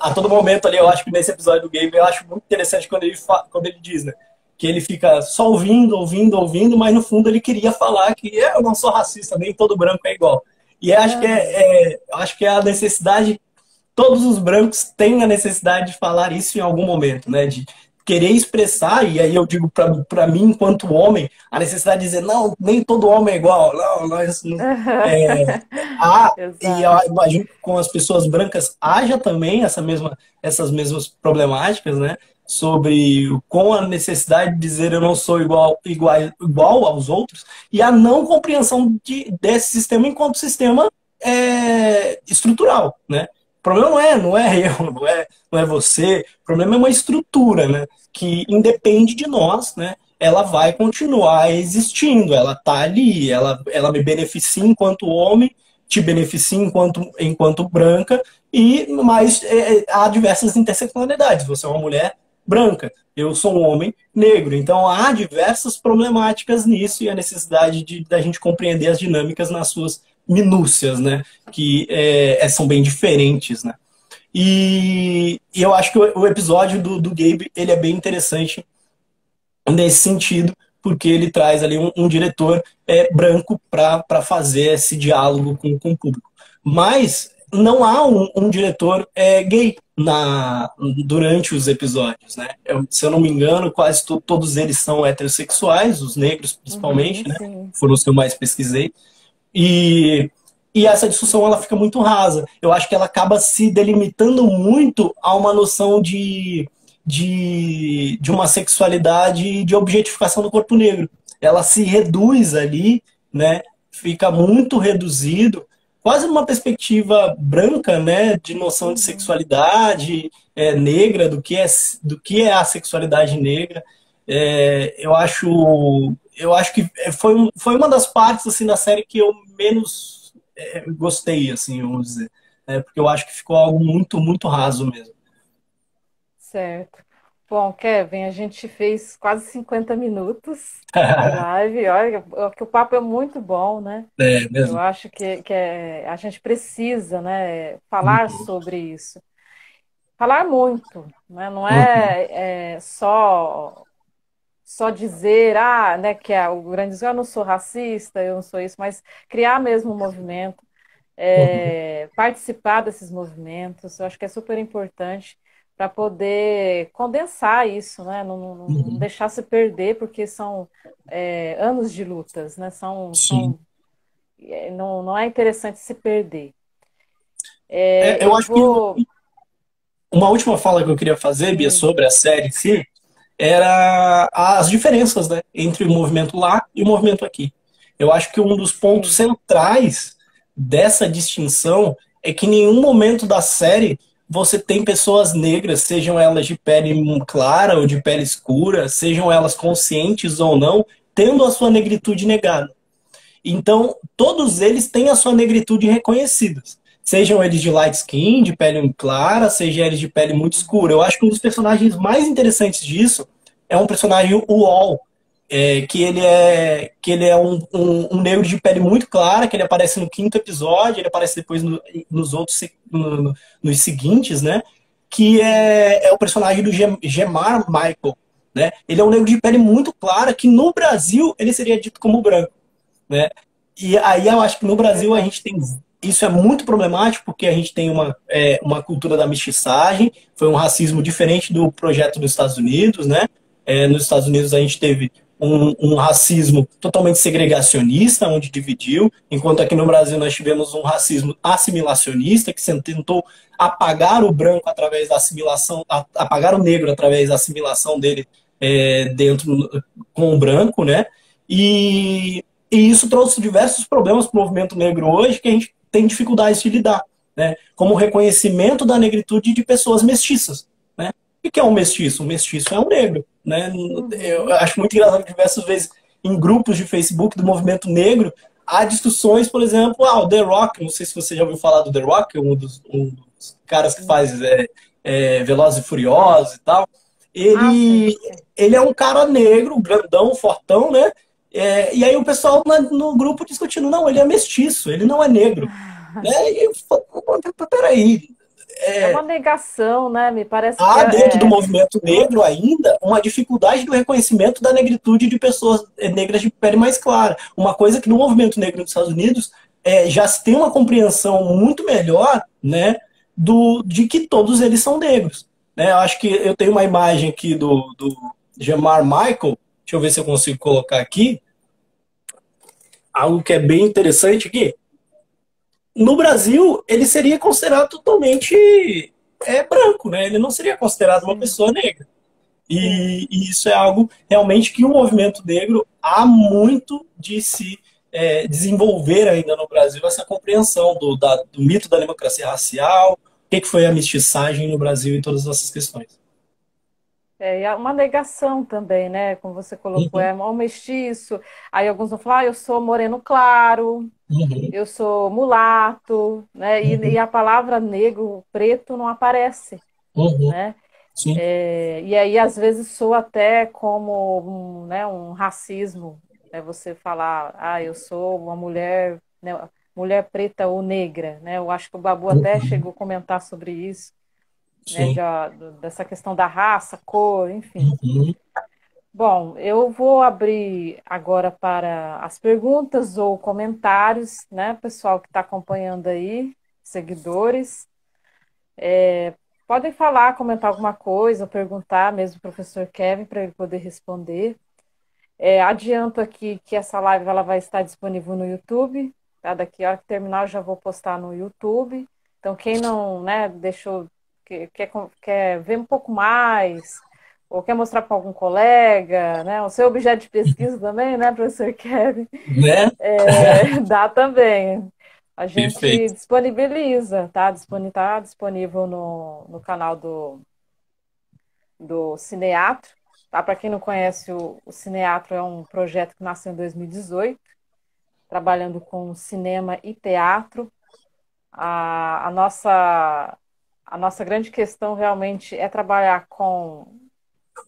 A todo momento ali, eu acho que nesse episódio do Gabe, eu acho muito interessante quando ele diz, né? Que ele fica só ouvindo, ouvindo, ouvindo, mas no fundo ele queria falar que eu não sou racista, nem todo branco é igual. E Aham, acho que é a necessidade, todos os brancos têm a necessidade de falar isso em algum momento, né? De querer expressar, e aí eu digo para mim, enquanto homem, a necessidade de dizer, não, nem todo homem é igual, não, nós, aham. é, há, e eu Exato. imagino que com as pessoas brancas haja também essas mesmas problemáticas, né? Sobre com a necessidade de dizer eu não sou igual aos outros e a não compreensão desse sistema enquanto sistema estrutural, né? O problema não é eu, não é você, o problema é uma estrutura, né? Que independe de nós, né? Ela vai continuar existindo, ela está ali, ela me beneficia enquanto homem, te beneficia enquanto branca, mas há diversas interseccionalidades. Você é uma mulher branca, eu sou um homem negro, então há diversas problemáticas nisso e a necessidade da gente compreender as dinâmicas nas suas minúcias, né? Que são bem diferentes, né? E eu acho que o episódio do Gabe ele é bem interessante nesse sentido, porque ele traz ali um diretor branco para fazer esse diálogo com o público. Mas não há um diretor gay durante os episódios, né? Se eu não me engano, quase todos eles são heterossexuais, os negros Uhum, principalmente, né? sim. Foram os que eu mais pesquisei. E, e essa discussão ela fica muito rasa. Eu acho que ela acaba se delimitando muito a uma noção de uma sexualidade de objetificação do corpo negro. Ela se reduz ali, né? Fica muito reduzido, quase numa perspectiva branca, né? De noção de Uhum. sexualidade negra, do que é a sexualidade negra. Eu acho que foi uma das partes assim da série que eu menos gostei, assim, vamos dizer, porque eu acho que ficou algo muito, muito raso mesmo. Certo. Bom, Kevin, a gente fez quase 50 minutos de live. Olha, que o papo é muito bom, né? É Eu mesmo. acho que a gente precisa, né, falar Uhum, sobre isso. Falar muito, né? Não uhum, é só dizer, né, que é o grande dizer, eu não sou racista, eu não sou isso, mas criar mesmo um movimento, uhum, participar desses movimentos, eu acho que é super importante para poder condensar isso, né? Não uhum. deixar se perder, porque são anos de lutas, né? Sim. Não é interessante se perder. Eu Eu acho que vou. uma última fala que eu queria fazer, Bia, Sim, sobre a série em si, era as diferenças, né, entre o movimento lá e o movimento aqui. Eu acho que um dos pontos sim. centrais dessa distinção é que em nenhum momento da série você tem pessoas negras, sejam elas de pele clara ou de pele escura, sejam elas conscientes ou não, tendo a sua negritude negada. Então, todos eles têm a sua negritude reconhecida. Sejam eles de light skin, de pele clara, sejam eles de pele muito escura. Eu Uhum, acho que um dos personagens mais interessantes disso é um personagem, o Wall, que ele é um negro de pele muito clara, que ele aparece no quinto episódio, ele aparece depois nos outros, nos seguintes, né? Que sim. é o personagem do Gemar Michael, né? Ele é um negro de pele muito clara, que no Brasil ele seria dito como branco, né? E aí eu acho que no Brasil a Verdade. gente tem. Isso é muito problemático porque a gente tem uma cultura da mestiçagem, foi um racismo diferente do projeto dos Estados Unidos, né? Nos Estados Unidos a gente teve um racismo totalmente segregacionista, onde dividiu, enquanto aqui no Brasil nós tivemos um racismo assimilacionista, que tentou apagar o branco através da assimilação, apagar o negro através da assimilação dele dentro com o branco, né? E, e isso trouxe diversos problemas para o movimento negro hoje que a gente tem dificuldades de lidar, né? Como o reconhecimento da negritude de pessoas mestiças, né? O que é um mestiço? Um mestiço é um negro, né? Eu Uhum. acho muito engraçado que diversas vezes em grupos de Facebook do movimento negro há discussões, por exemplo, o The Rock, não sei se você já ouviu falar do The Rock, um dos caras que faz Velozes e Furiosos e tal. Ah, sim, Ele, sim. ele é um cara negro, grandão, fortão, né? E aí o pessoal no grupo discutindo, não, ele é mestiço, ele não é negro. Né? E eu falo, peraí, É uma negação, né? Me parece que há dentro do é movimento negro ainda uma dificuldade do reconhecimento da negritude de pessoas negras de pele mais clara. Uma coisa que no movimento negro dos Estados Unidos já se tem uma compreensão muito melhor, né, de que todos eles são negros. Né? Eu acho que eu tenho uma imagem aqui do Jamar Michael, deixa eu ver se eu consigo colocar aqui, algo que é bem interessante aqui. No Brasil, ele seria considerado totalmente branco, né? Ele não seria considerado uma sim, pessoa negra. sim. E isso é algo realmente que o movimento negro há muito de se desenvolver ainda no Brasil, essa compreensão do mito da democracia racial, o que foi a mestiçagem no Brasil e todas essas questões. É, e há uma negação também, né? Como você colocou, Uhum, é um mestiço. Aí alguns vão falar, eu sou moreno claro, uhum, eu sou mulato, né? E uhum, a palavra negro, preto não aparece, uhum, né? sim, E aí, às vezes, soa até como né, um racismo, né? Você falar, eu sou uma mulher, né, mulher preta ou negra, né? Eu acho que o Babu até uhum, chegou a comentar sobre isso, né? sim, Dessa questão da raça, cor, enfim. uhum, Bom, eu vou abrir agora para as perguntas ou comentários, né? Pessoal que está acompanhando aí, seguidores. Podem falar, comentar alguma coisa, perguntar mesmo o professor Kevin para ele poder responder. Adianto aqui que essa live ela vai estar disponível no YouTube, tá? Daqui a hora que terminar eu já vou postar no YouTube. Então quem não, né, deixou, quer ver um pouco mais, ou quer mostrar para algum colega, né, o seu objeto de pesquisa também, né, professor Kevin, né? dá também. A gente Perfeito. disponibiliza, tá? Tá disponível no canal do Cineatro. Tá? Para quem não conhece, o Cineatro é um projeto que nasceu em 2018, trabalhando com cinema e teatro. A nossa grande questão realmente é trabalhar com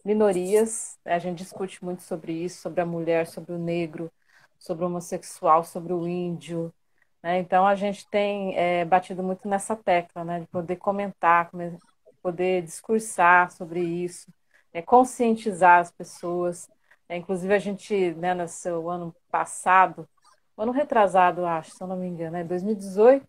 minorias, né? A gente discute muito sobre isso, sobre a mulher, sobre o negro, sobre o homossexual, sobre o índio, né? Então a gente tem batido muito nessa tecla, né? De poder comentar, poder discursar sobre isso, conscientizar as pessoas. Inclusive a gente, né, no seu ano passado, ano retrasado, acho, se eu não me engano, né, 2018,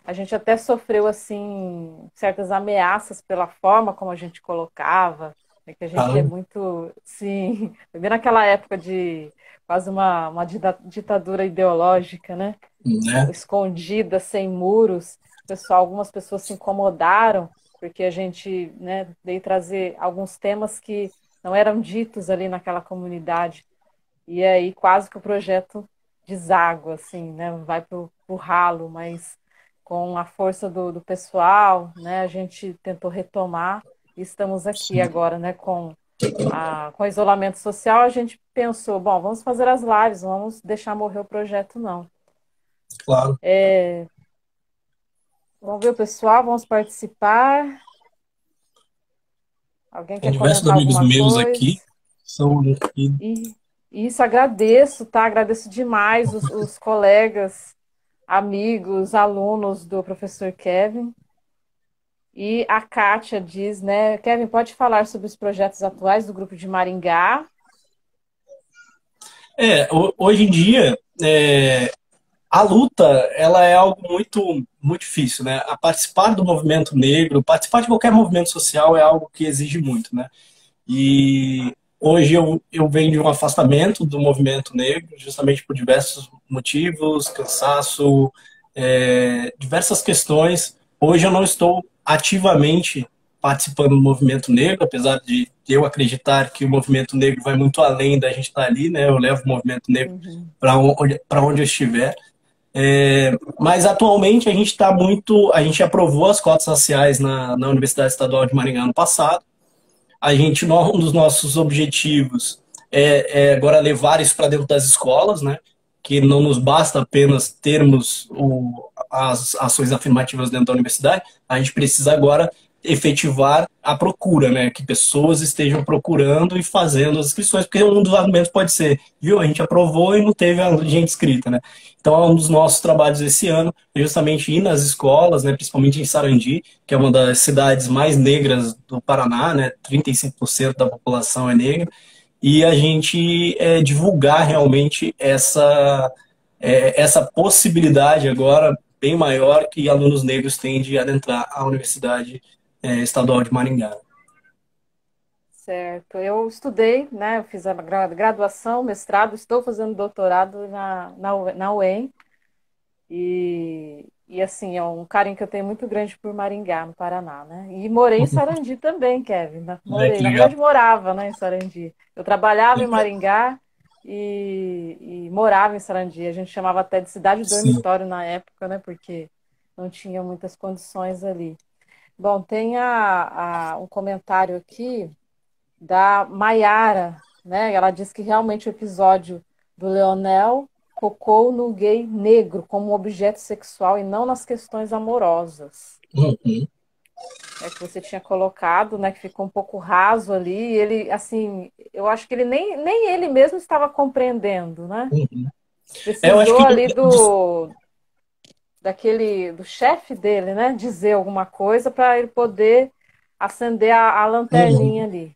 a gente até sofreu assim certas ameaças pela forma como a gente colocava, que a gente é Caramba, muito, sim, bem naquela época de quase uma ditadura ideológica, né? né? Escondida, sem muros. Pessoal, algumas pessoas se incomodaram porque a gente, né, veio trazer alguns temas que não eram ditos ali naquela comunidade. E aí quase que o projeto deságua, assim, né? Vai para o ralo, mas com a força do pessoal, né, a gente tentou retomar e estamos aqui Sim, agora, né, com o isolamento social, a gente pensou, bom, vamos fazer as lives, vamos deixar morrer o projeto, não. claro. Vamos ver o pessoal, vamos participar. Alguém Tem quer diversos comentar amigos alguma meus coisa? aqui, são aqui, E isso, agradeço, tá? Agradeço demais os colegas, amigos, alunos do professor Kevin. E a Kátia diz, né? Kevin, pode falar sobre os projetos atuais do grupo de Maringá? hoje em dia, a luta, ela é algo muito, muito difícil, né? A participar do movimento negro, participar de qualquer movimento social é algo que exige muito, né? E hoje eu venho de um afastamento do movimento negro, justamente por diversos motivos, cansaço, diversas questões. Hoje eu não estou ativamente participando do movimento negro, apesar de eu acreditar que o movimento negro vai muito além da gente estar ali, né? Eu levo o movimento negro Uhum. para onde eu estiver. Mas atualmente a gente está muito. A gente aprovou as cotas raciais na Universidade Estadual de Maringá no passado. um dos nossos objetivos é agora levar isso para dentro das escolas, né? Que não nos basta apenas termos as ações afirmativas dentro da universidade, a gente precisa agora efetivar a procura, né? Que pessoas estejam procurando e fazendo as inscrições, porque um dos argumentos pode ser, viu, a gente aprovou e não teve a gente inscrita, né? Então, um dos nossos trabalhos esse ano é justamente ir nas escolas, né? Principalmente em Sarandi, que é uma das cidades mais negras do Paraná, né? 35% da população é negra, e a gente divulgar realmente essa possibilidade agora bem maior que alunos negros têm de adentrar a Universidade Estadual de Maringá. Certo. Eu estudei, né? Eu fiz a graduação, mestrado, estou fazendo doutorado na UEM. E assim, é um carinho que eu tenho muito grande por Maringá, no Paraná, né? E morei em Sarandi também, Kevin. Que Morei, na legal. verdade, morava, né, em Sarandi. Eu trabalhava em Maringá e morava em Sarandi. A gente chamava até de cidade Sim. dormitório na época, né? Porque não tinha muitas condições ali. Bom, tem um comentário aqui da Maiara, né? Ela diz que realmente o episódio do Leonel focou no gay negro como objeto sexual e não nas questões amorosas. Uhum, É que você tinha colocado, né? Que ficou um pouco raso ali. E ele, assim, eu acho que ele nem ele mesmo estava compreendendo, né? uhum. Eu acho Precisou que ali do chefe dele, né? Dizer alguma coisa para ele poder acender a uhum. lanterninha ali.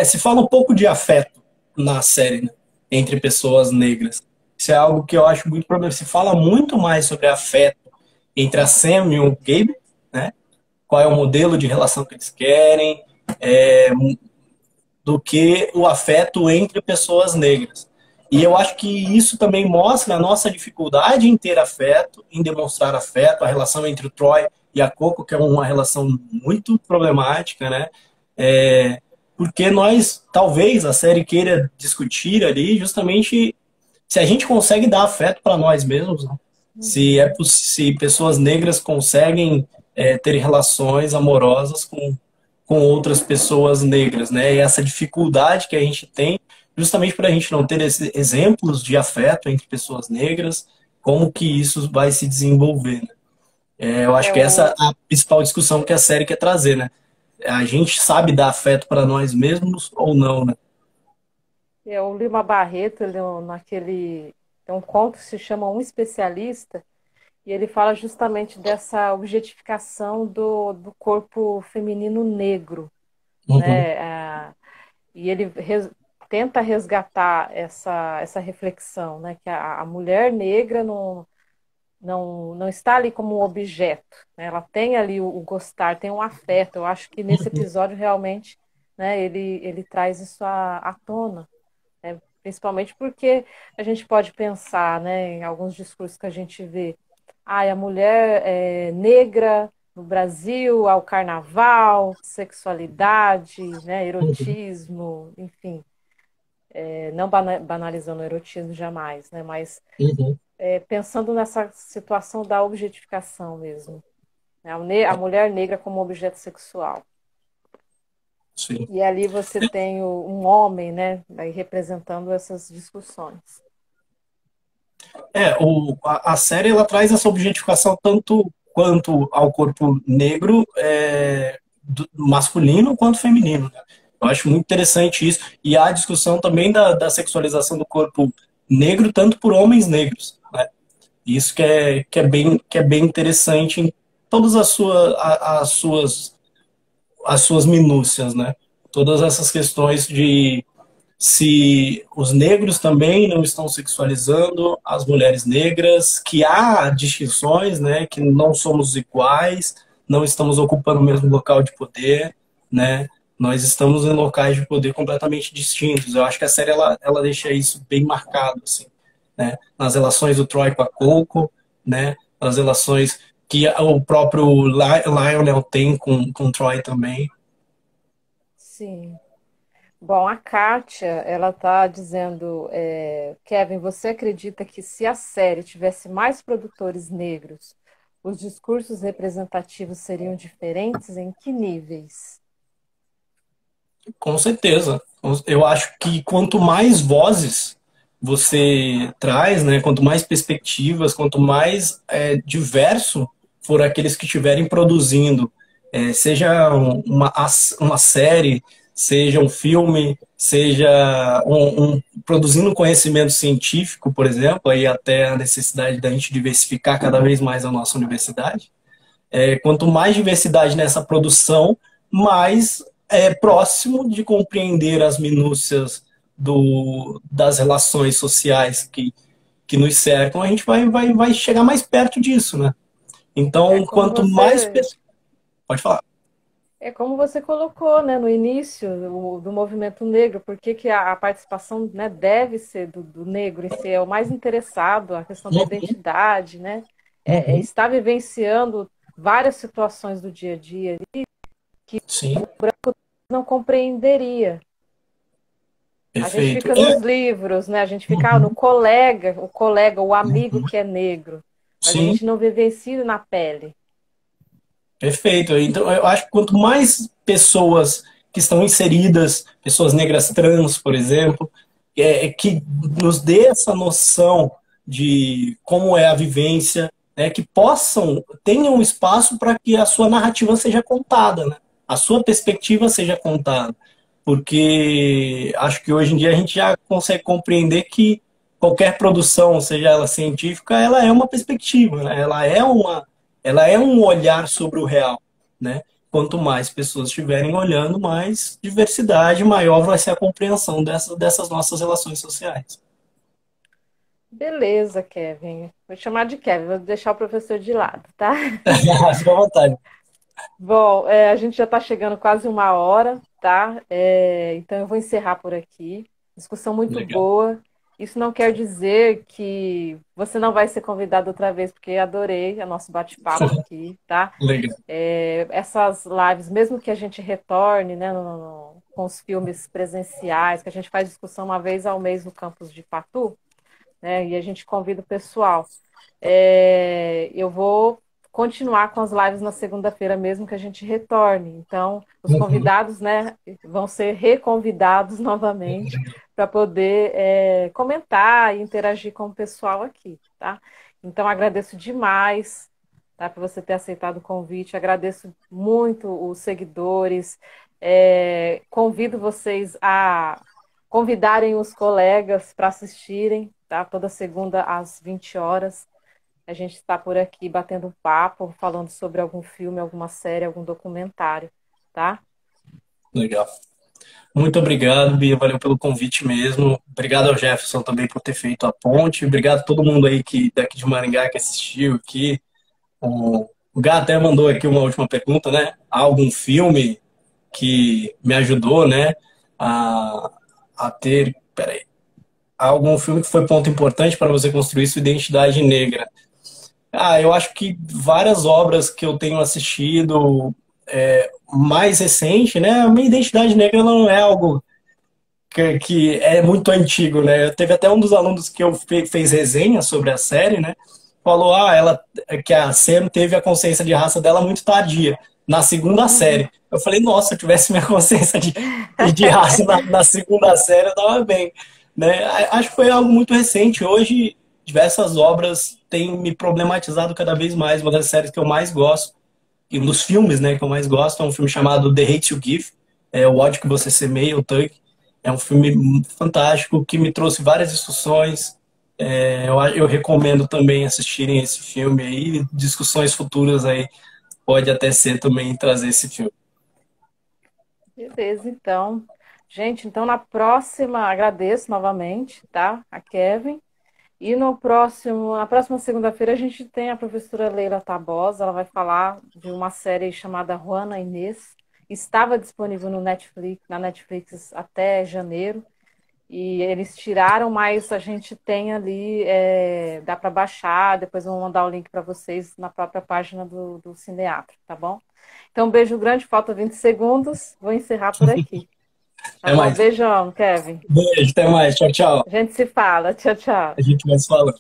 Se fala um pouco de afeto na série, né, entre pessoas negras. Isso é algo que eu acho muito problemático. Se fala muito mais sobre afeto entre a Sam e o Gabe, né? Qual é o modelo de relação que eles querem, é, do que o afeto entre pessoas negras. E eu acho que isso também mostra a nossa dificuldade em ter afeto, em demonstrar afeto, a relação entre o Troy e a Coco, que é uma relação muito problemática, né? Porque nós, talvez, a série queira discutir ali justamente se a gente consegue dar afeto para nós mesmos, né? Uhum. Se pessoas negras conseguem ter relações amorosas com outras pessoas negras, né? E essa dificuldade que a gente tem, justamente para a gente não ter esses exemplos de afeto entre pessoas negras, como que isso vai se desenvolver, né? Eu acho É que essa é o, a principal discussão que a série quer trazer, né? A gente sabe dar afeto para nós mesmos ou não, né? o Lima Barreto, naquele. Tem um conto que se chama Um Especialista, e ele fala justamente dessa objetificação do corpo feminino negro, Uhum, né? E ele tenta resgatar essa reflexão, né? Que a mulher negra não está ali como um objeto, né? Ela tem ali o gostar, tem um afeto. Eu acho que nesse episódio realmente, né, ele traz isso à tona, né? Principalmente porque a gente pode pensar, né, em alguns discursos que a gente vê, a mulher negra no Brasil, ao carnaval, sexualidade, né, uhum, erotismo, enfim, não banalizando o erotismo jamais, né, mas uhum. pensando nessa situação da objetificação mesmo, né, a mulher negra como objeto sexual. Sim. E ali você tem um homem, né, aí representando essas discussões. A série ela traz essa objetificação tanto quanto ao corpo negro, masculino quanto feminino, né? Eu acho muito interessante isso. E há a discussão também da sexualização do corpo negro, tanto por homens negros, né? Isso que é bem interessante em todas as suas minúcias, né? Todas essas questões de se os negros também não estão sexualizando as mulheres negras, que há distinções, né, que não somos iguais, não estamos ocupando o mesmo local de poder, né? Nós estamos em locais de poder completamente distintos. Eu acho que a série ela deixa isso bem marcado, assim, né? Nas relações do Troy com a Coco, né? Nas relações que o próprio Lionel tem com o Troy também. Sim. Bom, a Kátia, ela está dizendo, Kevin, você acredita que se a série tivesse mais produtores negros, os discursos representativos seriam diferentes? Em que níveis? Com certeza. Eu acho que quanto mais vozes você traz, né, quanto mais perspectivas, quanto mais diverso for aqueles que estiverem produzindo, seja uma série, seja um filme, seja produzindo conhecimento científico, por exemplo, aí até a necessidade da gente diversificar cada vez mais a nossa universidade. Quanto mais diversidade nessa produção, mais próximo de compreender as minúcias das relações sociais que nos cercam, a gente vai chegar mais perto disso, né? É Então, como quanto mais você pessoas... Pode falar. É como você colocou, né, no início do movimento negro, por que que a participação, né, deve ser do negro em si, é o mais interessado, a questão da Uhum, identidade, né, uhum, está vivenciando várias situações do dia a dia que sim, não compreenderia. A gente perfeito. fica nos livros, né, a gente fica no Uhum, colega, o amigo uhum, que é negro, mas a sim, gente não vivencia na pele. perfeito. Então, eu acho que quanto mais pessoas que estão inseridas, pessoas negras trans, por exemplo, que nos dê essa noção de como é a vivência, né, que tenham espaço para que a sua narrativa seja contada, né, a sua perspectiva seja contada. Porque acho que hoje em dia a gente já consegue compreender que qualquer produção, seja ela científica, ela é uma perspectiva, né, ela é um olhar sobre o real, né? Quanto mais pessoas estiverem olhando, mais diversidade, maior vai ser a compreensão dessas nossas relações sociais. Beleza, Kevin. Vou te chamar de Kevin, vou deixar o professor de lado, tá? Fica à vontade. Bom, a gente já está chegando quase uma hora, tá? Então eu vou encerrar por aqui. Discussão muito Legal. boa. Isso não quer dizer que você não vai ser convidado outra vez, porque adorei o nosso bate-papo aqui, tá? Legal. Essas lives, mesmo que a gente retorne, né, com os filmes presenciais, que a gente faz discussão uma vez ao mês no campus de Patu, né? E a gente convida o pessoal. Eu vou continuar com as lives na segunda-feira mesmo que a gente retorne. Então, os Uhum. convidados, né, vão ser reconvidados novamente para poder comentar e interagir com o pessoal aqui, tá? Então, agradeço demais, tá, por você ter aceitado o convite. Agradeço muito os seguidores. Convido vocês a convidarem os colegas para assistirem, tá? Toda segunda às 20 horas. A gente está por aqui batendo um papo, falando sobre algum filme, alguma série, algum documentário, tá? Legal. Muito obrigado, Bia. Valeu pelo convite mesmo. Obrigado ao Jefferson também por ter feito a ponte. Obrigado a todo mundo aí daqui de Maringá que assistiu aqui. O Gá até mandou aqui uma última pergunta, né? Há algum filme que me ajudou, né, a, a ter. Peraí. Há algum filme que foi ponto importante para você construir sua identidade negra? Eu acho que várias obras que eu tenho assistido mais recente, né? A minha identidade negra não é algo que é muito antigo, né? Teve até um dos alunos que fez resenha sobre a série, né? Falou, que a Sam teve a consciência de raça dela muito tardia, na segunda Uhum. série. Eu falei, nossa, se eu tivesse minha consciência de raça na segunda série, eu tava bem, né? Acho que foi algo muito recente. Hoje, diversas obras têm me problematizado cada vez mais. Uma das séries que eu mais gosto, e um dos filmes, né, que eu mais gosto, é um filme chamado The Hate You Give, O ódio que você semeia, o Tuck. É um filme fantástico que me trouxe várias discussões. Eu recomendo também assistirem esse filme aí. Discussões futuras aí pode até ser também trazer esse filme. Beleza, então. Gente, então na próxima, agradeço novamente, tá? A Kevin. E na próxima segunda-feira, a gente tem a professora Leila Tabosa. Ela vai falar de uma série chamada Juana Inês. Estava disponível no Netflix, na Netflix até janeiro. E eles tiraram, mas a gente tem ali, dá para baixar. Depois eu vou mandar o link para vocês na própria página do Cineatro, tá bom? Então, um beijo grande, falta 20 segundos. Vou encerrar por aqui. Tá Até bom? mais. Beijão, Kevin. Beijo, até mais. Tchau, tchau. A gente se fala. Tchau, tchau. A gente vai se falando.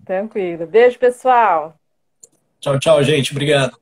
Tranquilo. Beijo, pessoal. Tchau, tchau, gente. Obrigado.